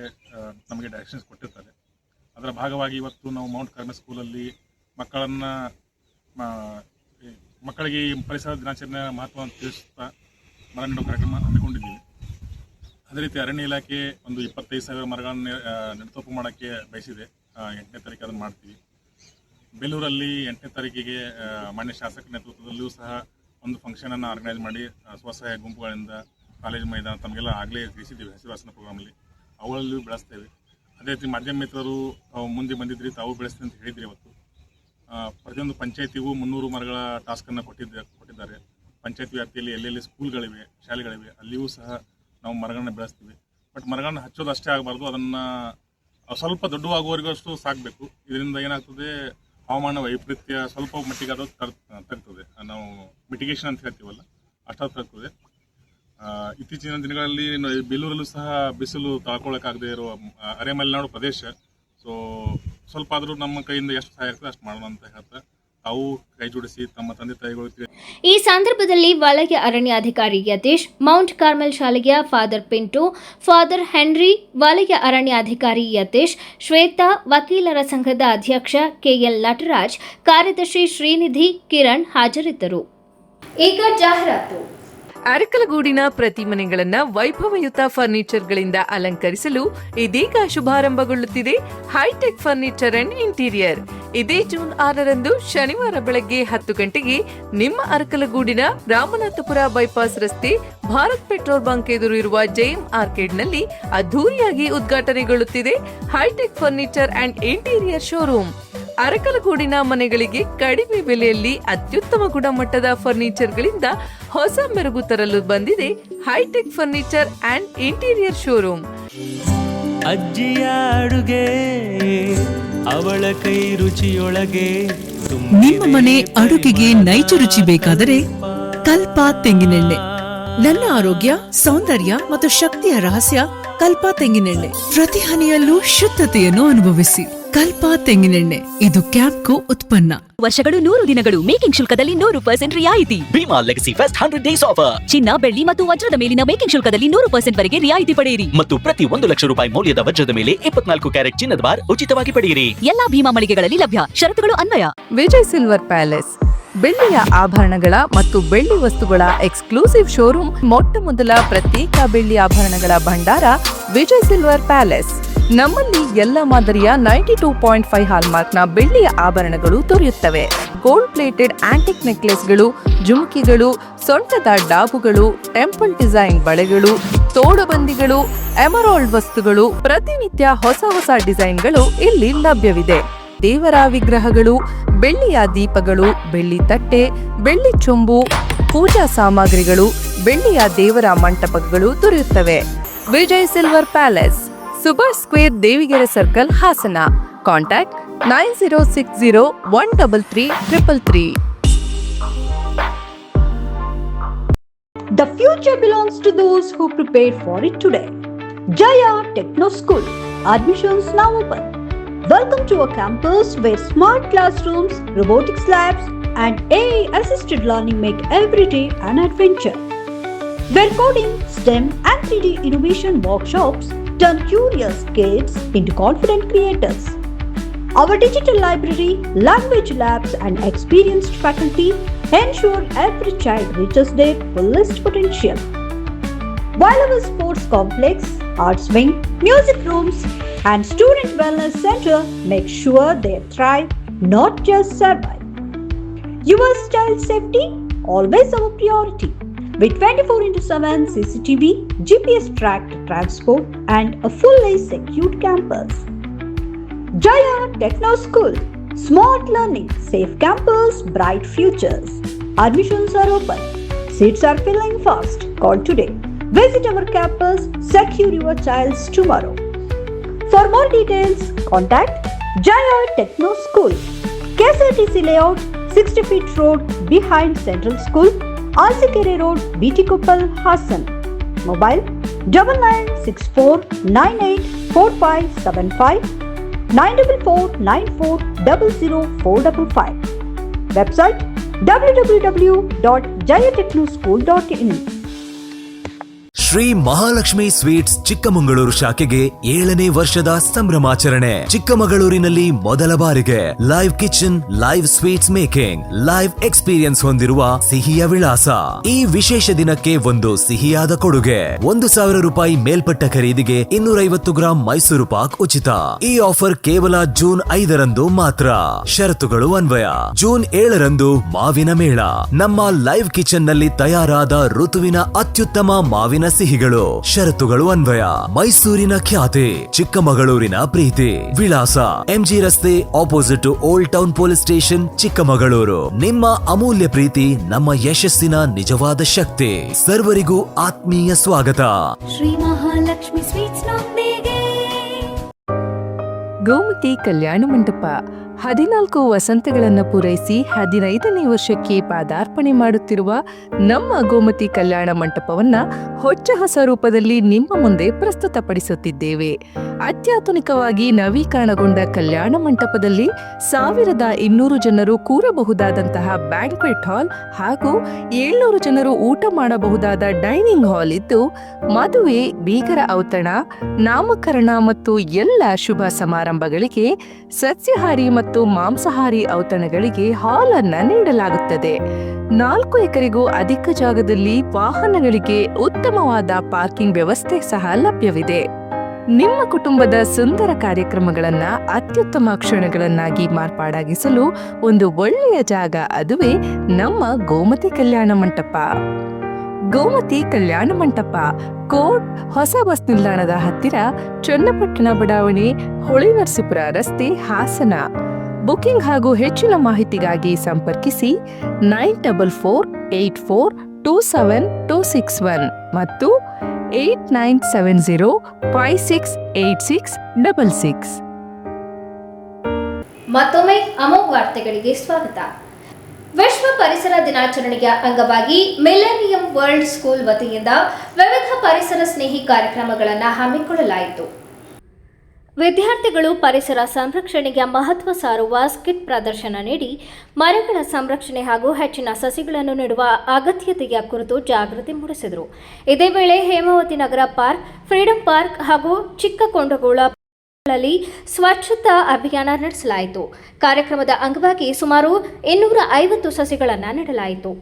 ನಮಗೆ ಡೈರೆಕ್ಷನ್ಸ್ ಕೊಟ್ಟಿರ್ತಾರೆ. ಅದರ ಭಾಗವಾಗಿ ಇವತ್ತು ನಾವು ಮೌಂಟ್ ಕಾರ್ಮೆಲ್ ಸ್ಕೂಲಲ್ಲಿ ಈ ಮಕ್ಕಳಿಗೆ ಈ ಪರಿಸರ ದಿನಾಚರಣೆ ಮಹತ್ವವನ್ನು ತಿಳಿಸುತ್ತಾ ಮರ ನೆಡುವ ಕಾರ್ಯಕ್ರಮ ಹಮ್ಮಿಕೊಂಡಿದ್ದೀವಿ. ಅದೇ ರೀತಿ ಅರಣ್ಯ ಇಲಾಖೆ ಒಂದು 25,000 ಮರಗಳನ್ನು ನೆಡತೋಪು ಮಾಡೋಕ್ಕೆ ಬಯಸಿದೆ. 8ನೇ ತಾರೀಕು ಅದನ್ನು ಮಾಡ್ತೀವಿ. ಬೇಲೂರಲ್ಲಿ 8ನೇ ತಾರೀಕಿಗೆ ಮಾನ್ಯ ಶಾಸಕರ ನೇತೃತ್ವದಲ್ಲಿಯೂ ಸಹ ಒಂದು ಫಂಕ್ಷನನ್ನು ಆರ್ಗನೈಸ್ ಮಾಡಿ ಸ್ವಸಹಾಯ ಗುಂಪುಗಳಿಂದ ಕಾಲೇಜು ಮೈದಾನ ತಮಗೆಲ್ಲ ಆಗಲೇ ತಿಳಿಸಿದ್ದೀವಿ ಹಸಿರು ಹಾಸನ ಪ್ರೋಗ್ರಾಮಲ್ಲಿ, ಅವುಗಳಲ್ಲಿಯೂ ಬೆಳೆಸ್ತೇವೆ. ಅದೇ ರೀತಿ ಮಾಧ್ಯಮ ಮಿತ್ರರು ಮುಂದೆ ಬಂದಿದ್ರಿ, ತಾವು ಬೆಳೆಸ್ತೀವಿ ಅಂತ ಹೇಳಿದ್ರಿ. ಇವತ್ತು ಪ್ರತಿಯೊಂದು ಪಂಚಾಯತಿಗೂ 300 ಮರಗಳ ಟಾಸ್ಕನ್ನು ಕೊಟ್ಟಿದ್ದಾರೆ. ಪಂಚಾಯತ್ ವ್ಯಾಪ್ತಿಯಲ್ಲಿ ಎಲ್ಲೆಲ್ಲಿ ಸ್ಕೂಲ್ಗಳಿವೆ, ಶಾಲೆಗಳಿವೆ, ಅಲ್ಲಿಯೂ ಸಹ ನಾವು ಮರಗಳನ್ನ ಬೆಳೆಸ್ತೀವಿ. ಬಟ್ ಮರಗಳನ್ನ ಹಚ್ಚೋದು ಅಷ್ಟೇ ಆಗಬಾರ್ದು, ಅದನ್ನು ಸ್ವಲ್ಪ ದೊಡ್ಡವಾಗುವವರೆಗೂ ಅಷ್ಟು ಸಾಕಬೇಕು. ಇದರಿಂದ ಏನಾಗ್ತದೆ, ಹವಾಮಾನ ವೈಪರೀತ್ಯ ಸ್ವಲ್ಪ ಮಟ್ಟಿಗೆ ಅದು ತಗ್ತದೆ. ನಾವು ಮಿಟಿಗೇಷನ್ ಅಂತ ಹೇಳ್ತೀವಲ್ಲ, ಅಷ್ಟಾದ್ರು ತಗ್ತದೆ. ಇತ್ತೀಚಿನ ದಿನಗಳಲ್ಲಿ ಬೇಲೂರಲ್ಲೂ ಸಹ ಬಿಸಿಲು ತಾಳ್ಕೊಳ್ಳೋಕ್ಕಾಗದೇ ಇರುವ ಅರೆಮಲೆನಾಡು ಪ್ರದೇಶ. ಸೊ ಸ್ವಲ್ಪ ಆದರೂ ನಮ್ಮ ಕೈಯಿಂದ ಎಷ್ಟು ಸಹಾಯ ಆಗ್ತದೆ ಅಷ್ಟು ಮಾಡೋಣ ಅಂತ ಹೇಳ್ತಾ ತಾವು ಕೈ ಜೋಡಿಸಿ ತಮ್ಮ ತಂದೆ ತಾಯಿಗಳು. ಈ ಸಂದರ್ಭದಲ್ಲಿ ವಲಯ ಅರಣ್ಯಾಧಿಕಾರಿ ಯತೀಶ್, ಮೌಂಟ್ ಕಾರ್ಮೆಲ್ ಶಾಲೆಯ ಫಾದರ್ ಪಿಂಟು, ಫಾದರ್ ಹೆನ್ರಿ, ವಲಯ ಅರಣ್ಯಾಧಿಕಾರಿ ಯತೀಶ್, ಶ್ವೇತಾ, ವಕೀಲರ ಸಂಘದ ಅಧ್ಯಕ್ಷ ಕೆಎಲ್ ನಟರಾಜ್, ಕಾರ್ಯದರ್ಶಿ ಶ್ರೀನಿಧಿ, ಕಿರಣ್ ಹಾಜರಿದ್ದರು. ಈಗ ಜಾಹೀರಾತು. ಅರಕಲಗೂಡಿನ ಪ್ರತಿ ಮನೆಗಳನ್ನ ವೈಭವಯುತ ಫರ್ನಿಚರ್ಗಳಿಂದ ಅಲಂಕರಿಸಲು ಇದೀಗ ಶುಭಾರಂಭಗೊಳ್ಳುತ್ತಿದೆ ಹೈಟೆಕ್ ಫರ್ನಿಚರ್ ಅಂಡ್ ಇಂಟೀರಿಯರ್. ಇದೇ ಜೂನ್ 6ರಂದು ಶನಿವಾರ ಬೆಳಗ್ಗೆ 10 ಗಂಟೆಗೆ ನಿಮ್ಮ ಅರಕಲಗೂಡಿನ ರಾಮನಾಥಪುರ ಬೈಪಾಸ್ ರಸ್ತೆ ಭಾರತ್ ಪೆಟ್ರೋಲ್ ಬಂಕ್ ಎದುರು ಇರುವ ಜೆಎಂ ಆರ್ಕೇಡ್ನಲ್ಲಿ ಅದ್ದೂರಿಯಾಗಿ ಉದ್ಘಾಟನೆಗೊಳ್ಳುತ್ತಿದೆ hi tech furniture and interior showroom. ಅರಕಲಗೂಡಿನ ಮನೆಗಳಿಗೆ ಕಡಿಮೆ ಬೆಲೆಯಲ್ಲಿ ಅತ್ಯುತ್ತಮ ಗುಣಮಟ್ಟದ ಫರ್ನಿಚರ್ಗಳಿಂದ ಹೊಸ ಮೆರುಗು ತರಲು ಬಂದಿದೆ hi tech furniture and interior showroom. ಅಜ್ಜಿಯ ಅಡುಗೆ ಅವಳ ಕೈ ರುಚಿಯೊಳಗೆ ನಿಮ್ಮ ಮನೆ ಅಡುಗೆಗೆ ನೈಜ ರುಚಿ ಬೇಕಾದರೆ ಕಲ್ಪ ತೆಂಗಿನೆಣ್ಣೆ. ನನ್ನ ಆರೋಗ್ಯ, ಸೌಂದರ್ಯ ಮತ್ತು ಶಕ್ತಿಯ ರಹಸ್ಯ ಕಲ್ಪ ತೆಂಗಿನೆಣ್ಣೆ. ಪ್ರತಿ ಹನಿಯಲ್ಲೂ ಶುದ್ಧತೆಯನ್ನು ಅನುಭವಿಸಿ. ಕಲ್ಪ ತೆಂಗಿನೆಣ್ಣೆ, ಇದು ಕ್ಯಾಂಪ್ಕೋ ಉತ್ಪನ್ನ. ವರ್ಷಗಳು 100 ದಿನಗಳು. ಮೇಕಿಂಗ್ ಶುಲ್ಕದಲ್ಲಿ 100% ರಿಯಾಯಿತಿ. Bhima legacy fest 100 days offer. ಚಿನ್ನ, ಬೆಳ್ಳಿ ಮತ್ತು ವಜ್ರದ ಮೇಲಿನ ಮೇಕಿಂಗ್ ಶುಲ್ಕದಲ್ಲಿ 100% ವರೆಗೆ ರಿಯಾಯಿತಿ ಪಡೆಯಿರಿ. ಮತ್ತು ಪ್ರತಿ 1 ಲಕ್ಷ ರೂಪಾಯಿ ಮೌಲ್ಯದ ವಜ್ರದ ಮೇಲೆ 24 ಕ್ಯಾರೆಟ್ ಚಿನ್ನದ ಬಾರ್ ಉಚಿತವಾಗಿ ಪಡೆಯಿರಿ. ಎಲ್ಲಾ ಭೀಮಾ ಮಳಿಗೆಗಳಲ್ಲಿ ಲಭ್ಯ. ಷರತ್ತುಗಳು ಅನ್ವಯ. ವಿಜಯ್ ಸಿಲ್ವರ್ ಪ್ಯಾಲೇಸ್ ಬೆಳ್ಳಿಯ ಆಭರಣಗಳ ಮತ್ತು ಬೆಳ್ಳಿ ವಸ್ತುಗಳ ಎಕ್ಸ್ಕ್ಲೂಸಿವ್ ಶೋರೂಮ್. ಮೊಟ್ಟ ಮೊದಲ ಪ್ರತ್ಯೇಕ ಬೆಳ್ಳಿ ಆಭರಣಗಳ ಭಂಡಾರ ವಿಜಯ್ ಸಿಲ್ವರ್ ಪ್ಯಾಲೇಸ್. ನಮ್ಮಲ್ಲಿ ಎಲ್ಲ ಮಾದರಿಯ 92.5 ಹಾಲ್ಮಾರ್ಕ್ನ ಬೆಳ್ಳಿಯ ಆಭರಣಗಳು ದೊರೆಯುತ್ತವೆ. ಗೋಲ್ಡ್ ಪ್ಲೇಟೆಡ್ ಆಂಟಿಕ್ ನೆಕ್ಲೆಸ್ಗಳು, ಜುಮ್ಕಿಗಳು, ಸೊಂಟದ ಡಾಬುಗಳು, ಟೆಂಪಲ್ ಡಿಸೈನ್ ಬಳೆಗಳು, ತೋಡುಬಂದಿಗಳು, ಎಮರಾಲ್ಡ್ ವಸ್ತುಗಳು, ಪ್ರತಿನಿತ್ಯ ಹೊಸ ಡಿಸೈನ್ಗಳು ಇಲ್ಲಿ ಲಭ್ಯವಿದೆ. ದೇವರ ವಿಗ್ರಹಗಳು, ಬೆಳ್ಳಿಯ ದೀಪಗಳು, ಬೆಳ್ಳಿ ತಟ್ಟೆ, ಬೆಳ್ಳಿ ಚೊಂಬು, ಪೂಜಾ ಸಾಮಗ್ರಿಗಳು, ಬೆಳ್ಳಿಯ ದೇವರ ಮಂಟಪಗಳು ದೊರೆಯುತ್ತವೆ. Vijay silver palace, Subhash square, Devigere circle, Hassan. Contact 9060133333. The future belongs to those who prepare for it today. Jaya Techno School. Admissions now open. Welcome to a campus where smart classrooms, robotics labs, and AI-assisted learning make every day an adventure. Where coding, STEM, and 3D innovation workshops turn curious kids into confident creators. Our digital library, language labs, and experienced faculty ensure every child reaches their fullest potential. While our sports complex, arts wing, music rooms, and student wellness center make sure they thrive, not just survive. Your child's safety, always our priority. With 24/7 CCTV, GPS tracked transport, and a fully secured campus. Jaya Techno School. Smart learning, safe campus, bright futures. Admissions are open. Seats are filling fast. Call today. Visit our campus. Secure your child's tomorrow. For more details, contact Jaya Techno School. KSRTC Layout, 60 feet road behind Central School, Alsikere Road, BT Koppal, Hassan. Mobile 9964984575, 94494000455. Website www.jayatechnoschool.in. Shri Mahalakshmi sweets Chikkamagaluru ಶಾಖೆಗೆ 7ನೇ ವರ್ಷದ ಸಂಭ್ರಮಾಚರಣೆ. ಚಿಕ್ಕಮಗಳೂರಿನಲ್ಲಿ ಮೊದಲ ಬಾರಿಗೆ live kitchen, live sweets making, live experience ಹೊಂದಿರುವ ಸಿಹಿಯ ವಿಳಾಸ. ಈ ವಿಶೇಷ ದಿನಕ್ಕೆ ಒಂದು ಸಿಹಿಯಾದ ಕೊಡುಗೆ. 1,000 ರೂಪಾಯಿ ಮೇಲ್ಪಟ್ಟ ಖರೀದಿಗೆ 250 ಗ್ರಾಂ ಮೈಸೂರು ಪಾಕ್ ಉಚಿತ. ಈ ಆಫರ್ ಕೇವಲ ಜೂನ್ 5ರಂದು ಮಾತ್ರ. ಷರತ್ತುಗಳು ಅನ್ವಯ. ಜೂನ್ 7ರಂದು ಮಾವಿನ ಮೇಳ. ನಮ್ಮ ಲೈವ್ ಕಿಚನ್ ನಲ್ಲಿ ತಯಾರಾದ ಋತುವಿನ ಅತ್ಯುತ್ತಮ ಮಾವಿನ ಸಿಹಿಗಳು. ಷರತ್ತುಗಳು ಅನ್ವಯ. ಮೈಸೂರಿನ ಖ್ಯಾತಿ, ಚಿಕ್ಕಮಗಳೂರಿನ ಪ್ರೀತಿ. ವಿಳಾಸ MG ರಸ್ತೆ, opposite to old town police station, Chikkamagaluru. ನಿಮ್ಮ ಅಮೂಲ್ಯ ಪ್ರೀತಿ ನಮ್ಮ ಯಶಸ್ಸಿನ ನಿಜವಾದ ಶಕ್ತಿ. ಸರ್ವರಿಗೂ ಆತ್ಮೀಯ ಸ್ವಾಗತ. ಶ್ರೀ ಮಹಾಲಕ್ಷ್ಮಿ ಸ್ವೀಟ್ಸ್ ನೊಂದಿಗೆ ಗೋಮತಿ ಕಲ್ಯಾಣ ಮಂಟಪ 14 ವಸಂತಗಳನ್ನು ಪೂರೈಸಿ 15ನೇ ವರ್ಷಕ್ಕೆ ಪಾದಾರ್ಪಣೆ ಮಾಡುತ್ತಿರುವ ನಮ್ಮ ಗೋಮತಿ ಕಲ್ಯಾಣ ಮಂಟಪವನ್ನ ಹೊಚ್ಚ ಹೊಸ ರೂಪದಲ್ಲಿ ನಿಮ್ಮ ಮುಂದೆ ಪ್ರಸ್ತುತಪಡಿಸುತ್ತಿದ್ದೇವೆ. ಅತ್ಯಾಧುನಿಕವಾಗಿ ನವೀಕರಣಗೊಂಡ ಕಲ್ಯಾಣ ಮಂಟಪದಲ್ಲಿ 1200 ಜನರು ಕೂರಬಹುದಾದಂತಹ ಬ್ಯಾಂಕ್ವೆಟ್ ಹಾಲ್ ಹಾಗೂ 700 ಜನರು ಊಟ ಮಾಡಬಹುದಾದ ಡೈನಿಂಗ್ ಹಾಲ್ ಇದ್ದು, ಮದುವೆ, ಬೀಗರ ಔತಣ, ನಾಮಕರಣ ಮತ್ತು ಎಲ್ಲ ಶುಭ ಸಮಾರಂಭಗಳಿಗೆ ಸಸ್ಯಾಹಾರಿ ಮತ್ತು ಮಾಂಸಾಹಾರಿ ಔತಣಗಳಿಗೆ ಹಾಲ್ ಅನ್ನ ನೀಡಲಾಗುತ್ತದೆ. 4 ಎಕರೆಗೂ ಅಧಿಕ ಜಾಗದಲ್ಲಿ ವಾಹನಗಳಿಗೆ ಉತ್ತಮವಾದ ಪಾರ್ಕಿಂಗ್ ವ್ಯವಸ್ಥೆ ಸಹ ಲಭ್ಯವಿದೆ. ನಿಮ್ಮ ಕುಟುಂಬದ ಸುಂದರ ಕಾರ್ಯಕ್ರಮಗಳನ್ನ ಅತ್ಯುತ್ತಮ ಕ್ಷಣಗಳನ್ನಾಗಿ ಮಾರ್ಪಾಡಾಗಿಸಲು ಒಂದು ಒಳ್ಳೆಯ ಜಾಗ, ಅದುವೇ ನಮ್ಮ ಗೋಮತಿ ಕಲ್ಯಾಣ ಮಂಟಪ. ಗೋಮತಿ ಕಲ್ಯಾಣ ಮಂಟಪ, ಕೋಟ್ ಹೊಸ ಬಸ್ ನಿಲ್ದಾಣದ ಹತ್ತಿರ, ಚನ್ನಪಟ್ಟಣ ಬಡಾವಣೆ, ಹೊಳೆನರಸೀಪುರ ರಸ್ತೆ, ಹಾಸನ. ಬುಕಿಂಗ್ ಹಾಗೂ ಹೆಚ್ಚಿನ ಮಾಹಿತಿಗಾಗಿ ಸಂಪರ್ಕಿಸಿ 9484827261 ಮತ್ತು 8970568666. ಮತ್ತೊಮ್ಮೆ ಅಮೋಘ ವಾರ್ತೆಗಳಿಗೆ ಸ್ವಾಗತ. ವಿಶ್ವ ಪರಿಸರ ದಿನಾಚರಣೆಯ ಅಂಗವಾಗಿ ಮಿಲೆನಿಯಂ ವರ್ಲ್ಡ್ ಸ್ಕೂಲ್ ವತಿಯಿಂದ ವಿವಿಧ ಪರಿಸರ ಸ್ನೇಹಿ ಕಾರ್ಯಕ್ರಮಗಳನ್ನು ಹಮ್ಮಿಕೊಳ್ಳಲಾಯಿತು. ವಿದ್ಯಾರ್ಥಿಗಳು ಪರಿಸರ ಸಂರಕ್ಷಣೆಗೆ ಮಹತ್ವ ಸಾರುವ ಸ್ಕಿಟ್ ಪ್ರದರ್ಶನ ನೀಡಿ ಮರಗಳ ಸಂರಕ್ಷಣೆ ಹಾಗೂ ಹೆಚ್ಚಿನ ಸಸಿಗಳನ್ನು ನೆಡುವ ಅಗತ್ಯತೆಯ ಕುರಿತು ಜಾಗೃತಿ ಮೂಡಿಸಿದರು. ಇದೇ ವೇಳೆ ಹೇಮಾವತಿ ನಗರ ಪಾರ್ಕ್, ಫ್ರೀಡಂ ಪಾರ್ಕ್ ಹಾಗೂ ಚಿಕ್ಕಕೊಂಡಗೋಳ ಗಳಲ್ಲಿ ಸ್ವಚ್ಛತಾ ಅಭಿಯಾನ ನಡೆಸಲಾಯಿತು. ಕಾರ್ಯಕ್ರಮದ ಅಂಗವಾಗಿ ಸುಮಾರು 250 ಸಸಿಗಳನ್ನು ನೆಡಲಾಯಿತು.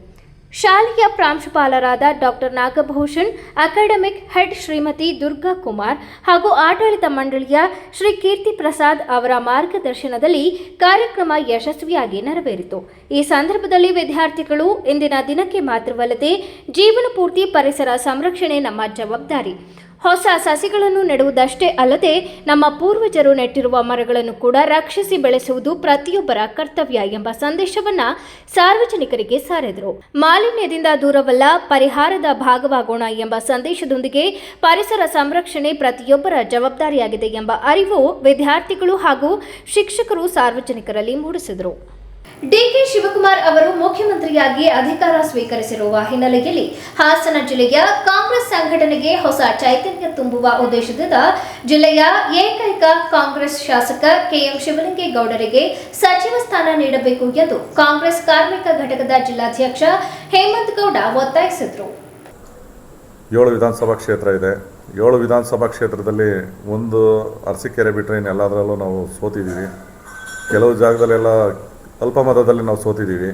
ಶಾಲೆಯ ಪ್ರಾಂಶುಪಾಲರಾದ doctor Nagabhushan, academic head Shrimati Durga Kumar ಹಾಗೂ ಆಡಳಿತ ಮಂಡಳಿಯ ಶ್ರೀ ಕೀರ್ತಿ ಪ್ರಸಾದ್ ಅವರ ಮಾರ್ಗದರ್ಶನದಲ್ಲಿ ಕಾರ್ಯಕ್ರಮ ಯಶಸ್ವಿಯಾಗಿ ನೆರವೇರಿತು. ಈ ಸಂದರ್ಭದಲ್ಲಿ ವಿದ್ಯಾರ್ಥಿಗಳು ಇಂದಿನ ದಿನಕ್ಕೆ ಮಾತ್ರವಲ್ಲದೆ ಜೀವನ ಪೂರ್ತಿ ಪರಿಸರ ಸಂರಕ್ಷಣೆ ನಮ್ಮ ಜವಾಬ್ದಾರಿ, ಹೊಸ ಸಸಿಗಳನ್ನು ನೆಡುವುದಷ್ಟೇ ಅಲ್ಲದೆ ನಮ್ಮ ಪೂರ್ವಜರು ನೆಟ್ಟಿರುವ ಮರಗಳನ್ನು ಕೂಡ ರಕ್ಷಿಸಿ ಬೆಳೆಸುವುದು ಪ್ರತಿಯೊಬ್ಬರ ಕರ್ತವ್ಯ ಎಂಬ ಸಂದೇಶವನ್ನ ಸಾರ್ವಜನಿಕರಿಗೆ ಸಾರಿದರು. ಮಾಲಿನ್ಯದಿಂದ ದೂರವಲ್ಲ, ಪರಿಹಾರದ ಭಾಗವಾಗೋಣ ಎಂಬ ಸಂದೇಶದೊಂದಿಗೆ ಪರಿಸರ ಸಂರಕ್ಷಣೆ ಪ್ರತಿಯೊಬ್ಬರ ಜವಾಬ್ದಾರಿಯಾಗಿದೆ ಎಂಬ ಅರಿವು ವಿದ್ಯಾರ್ಥಿಗಳು ಹಾಗೂ ಶಿಕ್ಷಕರು ಸಾರ್ವಜನಿಕರಲ್ಲಿ ಮೂಡಿಸಿದರು. ಡಿಕೆ ಶಿವಕುಮಾರ್ ಅವರು ಮುಖ್ಯಮಂತ್ರಿಯಾಗಿ ಅಧಿಕಾರ ಸ್ವೀಕರಿಸಿರುವ ಹಿನ್ನೆಲೆಯಲ್ಲಿ ಹಾಸನ ಜಿಲ್ಲೆಯ ಕಾಂಗ್ರೆಸ್ ಸಂಘಟನೆಗೆ ಹೊಸ ಚೈತನ್ಯ ತುಂಬುವ ಉದ್ದೇಶದಿಂದ ಜಿಲ್ಲೆಯ ಏಕೈಕ ಕಾಂಗ್ರೆಸ್ ಶಾಸಕ ಕೆಎಂ ಶಿವಲಿಂಗೇಗೌಡರಿಗೆ ಸಚಿವ ಸ್ಥಾನ ನೀಡಬೇಕು ಎಂದು ಕಾಂಗ್ರೆಸ್ ಕಾರ್ಮಿಕ ಘಟಕದ ಜಿಲ್ಲಾಧ್ಯಕ್ಷ ಹೇಮಂತ್ ಗೌಡ ಒತ್ತಾಯಿಸಿದರು. 7 ವಿಧಾನಸಭಾ ಕ್ಷೇತ್ರ ಇದೆ. 7 ವಿಧಾನಸಭಾ ಕ್ಷೇತ್ರದಲ್ಲಿ ಒಂದು ಅರಸೀಕೆರೆ ಬಿಟ್ಟರೆ ಇನ್ನೆಲ್ಲದರಲ್ಲೂ ನಾವು ಸೋತಿದ್ದೀವಿ. ಕೆಲವು ಜಾಗದಲ್ಲೆಲ್ಲ ಅಲ್ಪ ಮತದಲ್ಲಿ ನಾವು ಸೋತಿದ್ದೀವಿ.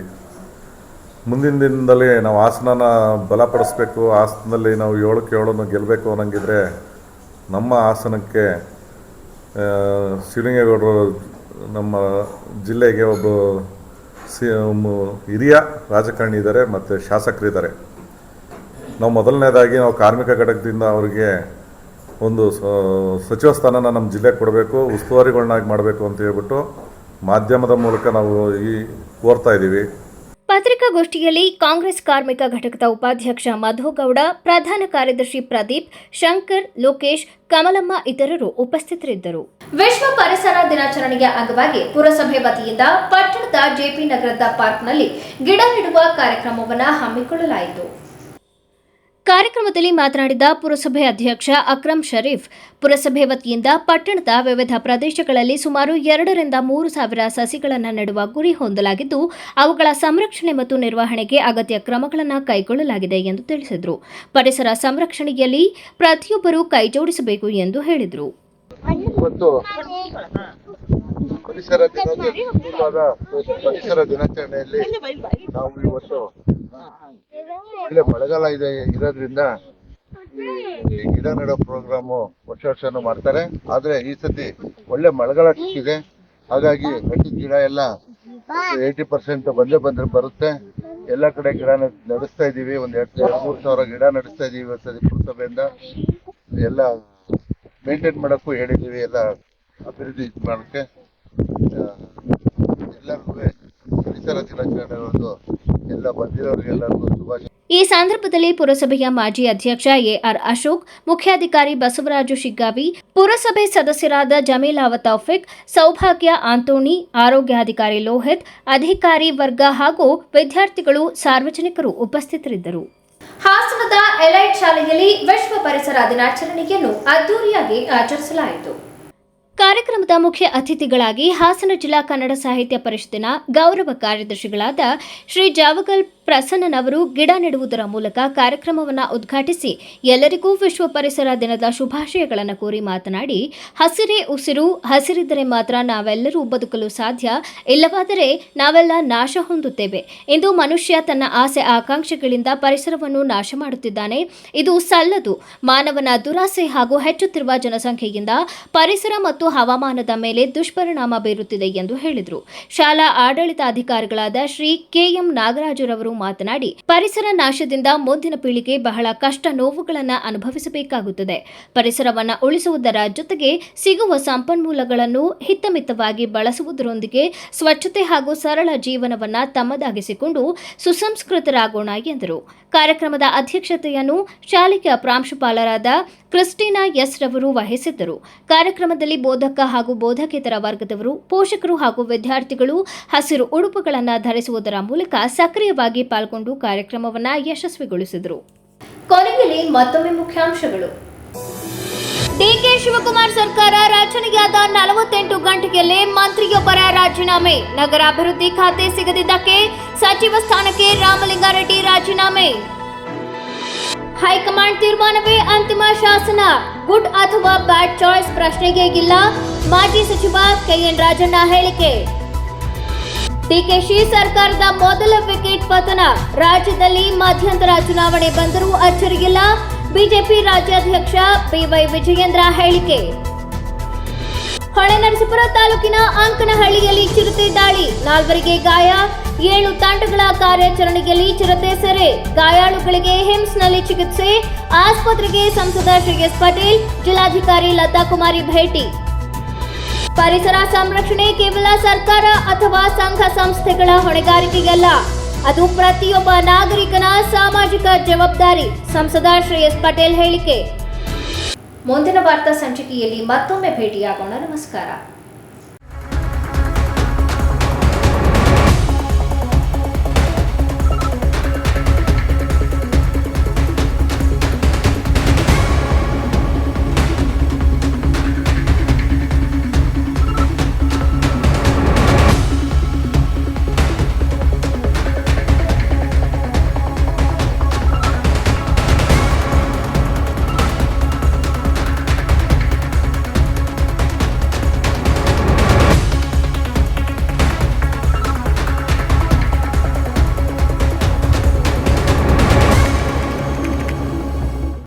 ಮುಂದಿನ ದಿನದಲ್ಲಿ ನಾವು ಹಾಸನನ ಬಲಪಡಿಸ್ಬೇಕು, ಹಾಸನದಲ್ಲಿ ನಾವು 7ಕ್ಕೆ 7 ಗೆಲ್ಲಬೇಕು ಅನ್ನಂಗಿದ್ರೆ ನಮ್ಮ ಹಾಸನಕ್ಕೆ ಶಿವಲಿಂಗೇಗೌಡರು ನಮ್ಮ ಜಿಲ್ಲೆಗೆ ಒಬ್ಬ ಹಿರಿಯ ರಾಜಕಾರಣಿ ಇದ್ದಾರೆ ಮತ್ತು ಶಾಸಕರಿದ್ದಾರೆ. ನಾವು ಮೊದಲನೇದಾಗಿ ನಾವು ಕಾರ್ಮಿಕ ಘಟಕದಿಂದ ಅವರಿಗೆ ಒಂದು ಸಚಿವ ಸ್ಥಾನನ ನಮ್ಮ ಜಿಲ್ಲೆಗೆ ಕೊಡಬೇಕು, ಉಸ್ತುವಾರಿಗಳನ್ನಾಗಿ ಮಾಡಬೇಕು ಅಂತ ಹೇಳ್ಬಿಟ್ಟು ಮಾಧ್ಯಮದ ಮೂಲಕ ನಾವು ಕೋರ್ತಾ ಇದ್ದೀವಿ. ಪತ್ರಿಕಾಗೋಷ್ಠಿಯಲ್ಲಿ ಕಾಂಗ್ರೆಸ್ ಕಾರ್ಮಿಕ ಘಟಕದ ಉಪಾಧ್ಯಕ್ಷ ಮಧುಗೌಡ, ಪ್ರಧಾನ ಕಾರ್ಯದರ್ಶಿ ಪ್ರದೀಪ್, ಶಂಕರ್, ಲೋಕೇಶ್, ಕಮಲಮ್ಮ ಇತರರು ಉಪಸ್ಥಿತರಿದ್ದರು. ವಿಶ್ವ ಪರಿಸರ ದಿನಾಚರಣೆಯ ಅಂಗವಾಗಿ ಪುರಸಭೆ ವತಿಯಿಂದ ಪಟ್ಟಣದ ಜೆಪಿ ನಗರದ ಪಾರ್ಕ್ನಲ್ಲಿ ಗಿಡ ನೆಡುವ ಕಾರ್ಯಕ್ರಮವನ್ನು ಹಮ್ಮಿಕೊಳ್ಳಲಾಯಿತು. ಕಾರ್ಯಕ್ರಮದಲ್ಲಿ ಮಾತನಾಡಿದ ಪುರಸಭೆ ಅಧ್ಯಕ್ಷ ಅಕ್ರಮ್ ಶರೀಫ್, ಪುರಸಭೆ ವತಿಯಿಂದ ಪಟ್ಟಣದ ವಿವಿಧ ಪ್ರದೇಶಗಳಲ್ಲಿ ಸುಮಾರು 2,000-3,000 ಸಸಿಗಳನ್ನು ನೆಡುವ ಗುರಿ ಹೊಂದಲಾಗಿದ್ದು, ಅವುಗಳ ಸಂರಕ್ಷಣೆ ಮತ್ತು ನಿರ್ವಹಣೆಗೆ ಅಗತ್ಯ ಕ್ರಮಗಳನ್ನು ಕೈಗೊಳ್ಳಲಾಗಿದೆ ಎಂದು ತಿಳಿಸಿದರು. ಪರಿಸರ ಸಂರಕ್ಷಣೆಯಲ್ಲಿ ಪ್ರತಿಯೊಬ್ಬರೂ ಕೈಜೋಡಿಸಬೇಕು ಎಂದು ಹೇಳಿದರು. ಪರಿಸರ ದಿನಾಚರಣೆಯಲ್ಲಿ ನಾವು ಇವತ್ತು ಒಳ್ಳೆ ಮಳೆಗಾಲ ಇರೋದ್ರಿಂದ ಈ ಗಿಡ ನೆಡೋ ಪ್ರೋಗ್ರಾಮು ವರ್ಷನೂ ಮಾಡ್ತಾರೆ. ಆದ್ರೆ ಈ ಸತಿ ಒಳ್ಳೆ ಮಳೆಗಾಲ ಸಿಕ್ಕಿದೆ, ಹಾಗಾಗಿ ನೆಟ್ಟಿದ ಗಿಡ ಎಲ್ಲ 80% ಬರುತ್ತೆ. ಎಲ್ಲ ಕಡೆ ಗಿಡ ನಡೆಸ್ತಾ ಇದೀವಿ. ಒಂದು 2,000-3,000 ಸಾವಿರ ಗಿಡ ನಡೆಸ್ತಾ ಇದೀವಿ ಇವತ್ತು ಪುರಸಭೆಯಿಂದ. ಎಲ್ಲ ಮೇಂಟೈನ್ ಮಾಡೋಕ್ಕೂ ಹೇಳಿದೀವಿ, ಎಲ್ಲ ಅಭಿವೃದ್ಧಿ ಮಾಡೋಕ್ಕೆ. ಎಲ್ಲರಿಗೂ ಪರಿಸರ ದಿನಾಚರಣೆ ಎಲ್ಲ ಬಂದಿರೋರಿಗೆಲ್ಲರಿಗೂ ಶುಭಾಶಯ. ಈ ಸಂದರ್ಭದಲ್ಲಿ ಪುರಸಭೆಯ ಮಾಜಿ ಅಧ್ಯಕ್ಷ ಎಆರ್ ಅಶೋಕ್, ಮುಖ್ಯಾಧಿಕಾರಿ ಬಸವರಾಜು ಶಿಗ್ಗಾವಿ, ಪುರಸಭೆ ಸದಸ್ಯರಾದ ಜಮೀಲಾವ ತೌಫಿಕ್, ಸೌಭಾಗ್ಯ ಆಂಟೋನಿ, ಆರೋಗ್ಯಾಧಿಕಾರಿ ಲೋಹಿತ್, ಅಧಿಕಾರಿ ವರ್ಗ ಹಾಗೂ ವಿದ್ಯಾರ್ಥಿಗಳು, ಸಾರ್ವಜನಿಕರು ಉಪಸ್ಥಿತರಿದ್ದರು. ಹಾಸನದ ಎಲೈಟ್ ಶಾಲೆಯಲ್ಲಿ ವಿಶ್ವ ಪರಿಸರ ದಿನಾಚರಣೆಯನ್ನು ಅದ್ದೂರಿಯಾಗಿ ಆಚರಿಸಲಾಯಿತು. ಕಾರ್ಯಕ್ರಮದ ಮುಖ್ಯ ಅತಿಥಿಗಳಾಗಿ ಹಾಸನ ಜಿಲ್ಲಾ ಕನ್ನಡ ಸಾಹಿತ್ಯ ಪರಿಷತ್ತಿನ ಗೌರವ ಕಾರ್ಯದರ್ಶಿಗಳಾದ ಶ್ರೀ ಜಾವಗಲ್ ಪ್ರಸನ್ನನವರು ಗಿಡ ನೆಡುವುದರ ಮೂಲಕ ಕಾರ್ಯಕ್ರಮವನ್ನು ಉದ್ಘಾಟಿಸಿ ಎಲ್ಲರಿಗೂ ವಿಶ್ವ ಪರಿಸರ ದಿನದ ಶುಭಾಶಯಗಳನ್ನು ಕೋರಿ ಮಾತನಾಡಿ, ಹಸಿರೇ ಉಸಿರು, ಹಸಿರಿದ್ದರೆ ಮಾತ್ರ ನಾವೆಲ್ಲರೂ ಬದುಕಲು ಸಾಧ್ಯ, ಇಲ್ಲವಾದರೆ ನಾವೆಲ್ಲ ನಾಶ ಹೊಂದುತ್ತೇವೆ. ಇಂದು ಮನುಷ್ಯ ತನ್ನ ಆಸೆ ಆಕಾಂಕ್ಷೆಗಳಿಂದ ಪರಿಸರವನ್ನು ನಾಶ ಮಾಡುತ್ತಿದ್ದಾನೆ. ಇದು ಸಲ್ಲದು. ಮಾನವನ ದುರಾಸೆ ಹಾಗೂ ಹೆಚ್ಚುತ್ತಿರುವ ಜನಸಂಖ್ಯೆಯಿಂದ ಪರಿಸರ ಮತ್ತು ಹವಾಮಾನದ ಮೇಲೆ ದುಷ್ಪರಿಣಾಮ ಬೀರುತ್ತಿದೆ ಎಂದು ಹೇಳಿದರು. ಶಾಲಾ ಆಡಳಿತಾಧಿಕಾರಿಗಳಾದ ಶ್ರೀ ಕೆಎಂ ನಾಗರಾಜರವರು ಮಾತನಾಡಿ, ಪರಿಸರ ನಾಶದಿಂದ ಮುಂದಿನ ಪೀಳಿಗೆ ಬಹಳ ಕಷ್ಟ ನೋವುಗಳನ್ನು ಅನುಭವಿಸಬೇಕಾಗುತ್ತದೆ. ಪರಿಸರವನ್ನು ಉಳಿಸುವುದರ ಜೊತೆಗೆ ಸಿಗುವ ಸಂಪನ್ಮೂಲಗಳನ್ನು ಹಿತಮಿತವಾಗಿ ಬಳಸುವುದರೊಂದಿಗೆ ಸ್ವಚ್ಛತೆ ಹಾಗೂ ಸರಳ ಜೀವನವನ್ನು ತಮ್ಮದಾಗಿಸಿಕೊಂಡು ಸುಸಂಸ್ಕೃತರಾಗೋಣ ಎಂದರು. ಕಾರ್ಯಕ್ರಮದ ಅಧ್ಯಕ್ಷತೆಯನ್ನು ಶಾಲೆಯ ಪ್ರಾಂಶುಪಾಲರಾದ ಕ್ರಿಸ್ಟಿನಾ ಎಸ್ ರವರು ವಹಿಸಿದ್ದರು. ಕಾರ್ಯಕ್ರಮದಲ್ಲಿ ಬೋಧಕ ಹಾಗೂ ಬೋಧಕೇತರ ವರ್ಗದವರು, ಪೋಷಕರು ಹಾಗೂ ವಿದ್ಯಾರ್ಥಿಗಳು ಹಸಿರು ಉಡುಪುಗಳನ್ನು ಧರಿಸುವುದರ ಮೂಲಕ ಸಕ್ರಿಯವಾಗಿ ಪಾಲ್ಗೊಂಡು ಕಾರ್ಯಕ್ರಮವನ್ನು ಯಶಸ್ವಿಗೊಳಿಸಿದರು. ಕೊನೆಯಲ್ಲಿ ಮತ್ತೊಮ್ಮೆ ಮುಖ್ಯಾಂಶಗಳು. ಡಿಕೆ ಶಿವಕುಮಾರ್ ಸರ್ಕಾರ ರಚನೆಯಾದ 48 ಗಂಟೆಯಲ್ಲೇ ಮಂತ್ರಿಯೊಬ್ಬರ ರಾಜೀನಾಮೆ. ನಗರಾಭಿವೃದ್ಧಿ ಖಾತೆ ಸಿಗದಿದ್ದಕ್ಕೆ ಸಚಿವ ಸ್ಥಾನಕ್ಕೆ ರಾಮಲಿಂಗಾರೆಡ್ಡಿ ರಾಜೀನಾಮೆ. ಹೈಕಮಾಂಡ್ ತೀರ್ಮಾನವೇ ಅಂತಿಮ ಶಾಸನ. ಗುಡ್ ಅಥವಾ ಬ್ಯಾಡ್ ಚಾಯ್ಸ್ ಪ್ರಶ್ನೆಗೆ ಇಲ್ಲ. ಮಾಜಿ ಸಚಿವ ಕೆಎನ್ ರಾಜಣ್ಣ ಹೇಳಿಕೆ. ಡಿಕೆಶಿ ಸರ್ಕಾರದ ಮೊದಲ ವಿಕೆಟ್ ಪತನ. ರಾಜ್ಯದಲ್ಲಿ ಮಧ್ಯಂತರ ಚುನಾವಣೆ ಬಂದರೂ ಅಚ್ಚರಿಯಿಲ್ಲ. ಬಿಜೆಪಿ ರಾಜ್ಯಾಧ್ಯಕ್ಷ ಬಿವೈ ವಿಜಯೇಂದ್ರ ಹೇಳಿಕೆ. ಹೊಳೆನರಸೀಪುರ ತಾಲೂಕಿನ ಅಂಕನಹಳ್ಳಿಯಲ್ಲಿ ಚಿರತೆ ದಾಳಿ, 4 ಗಾಯ. 7 ತಂಡಗಳ ಕಾರ್ಯಾಚರಣೆಯಲ್ಲಿ ಚಿರತೆ ಸೆರೆ. ಗಾಯಾಳುಗಳಿಗೆ ಹಿಮ್ಸ್ನಲ್ಲಿ ಚಿಕಿತ್ಸೆ. ಆಸ್ಪತ್ರೆಗೆ ಸಂಸದ ಶ್ರೇಯಸ್ ಪಟೇಲ್, ಜಿಲ್ಲಾಧಿಕಾರಿ ಲತಾ ಕುಮಾರಿ ಭೇಟಿ. ಪರಿಸರ ಸಂರಕ್ಷಣೆ ಕೇವಲ ಸರ್ಕಾರ ಅಥವಾ ಸಂಘ ಸಂಸ್ಥೆಗಳ ಹೊಣೆಗಾರಿಕೆಯಲ್ಲ, ಅದು ಪ್ರತಿಯೊಬ್ಬ ನಾಗರಿಕನ ಸಾಮಾಜಿಕ ಜವಾಬ್ದಾರಿ. ಸಂಸದ ಶ್ರೇಯಸ್ ಪಟೇಲ್ ಹೇಳಿಕೆ. ಮುಂದಿನ ವಾರ್ತಾ ಸಂಚಿಕೆಯಲ್ಲಿ ಮತ್ತೊಮ್ಮೆ ಭೇಟಿಯಾಗೋಣ. ನಮಸ್ಕಾರ.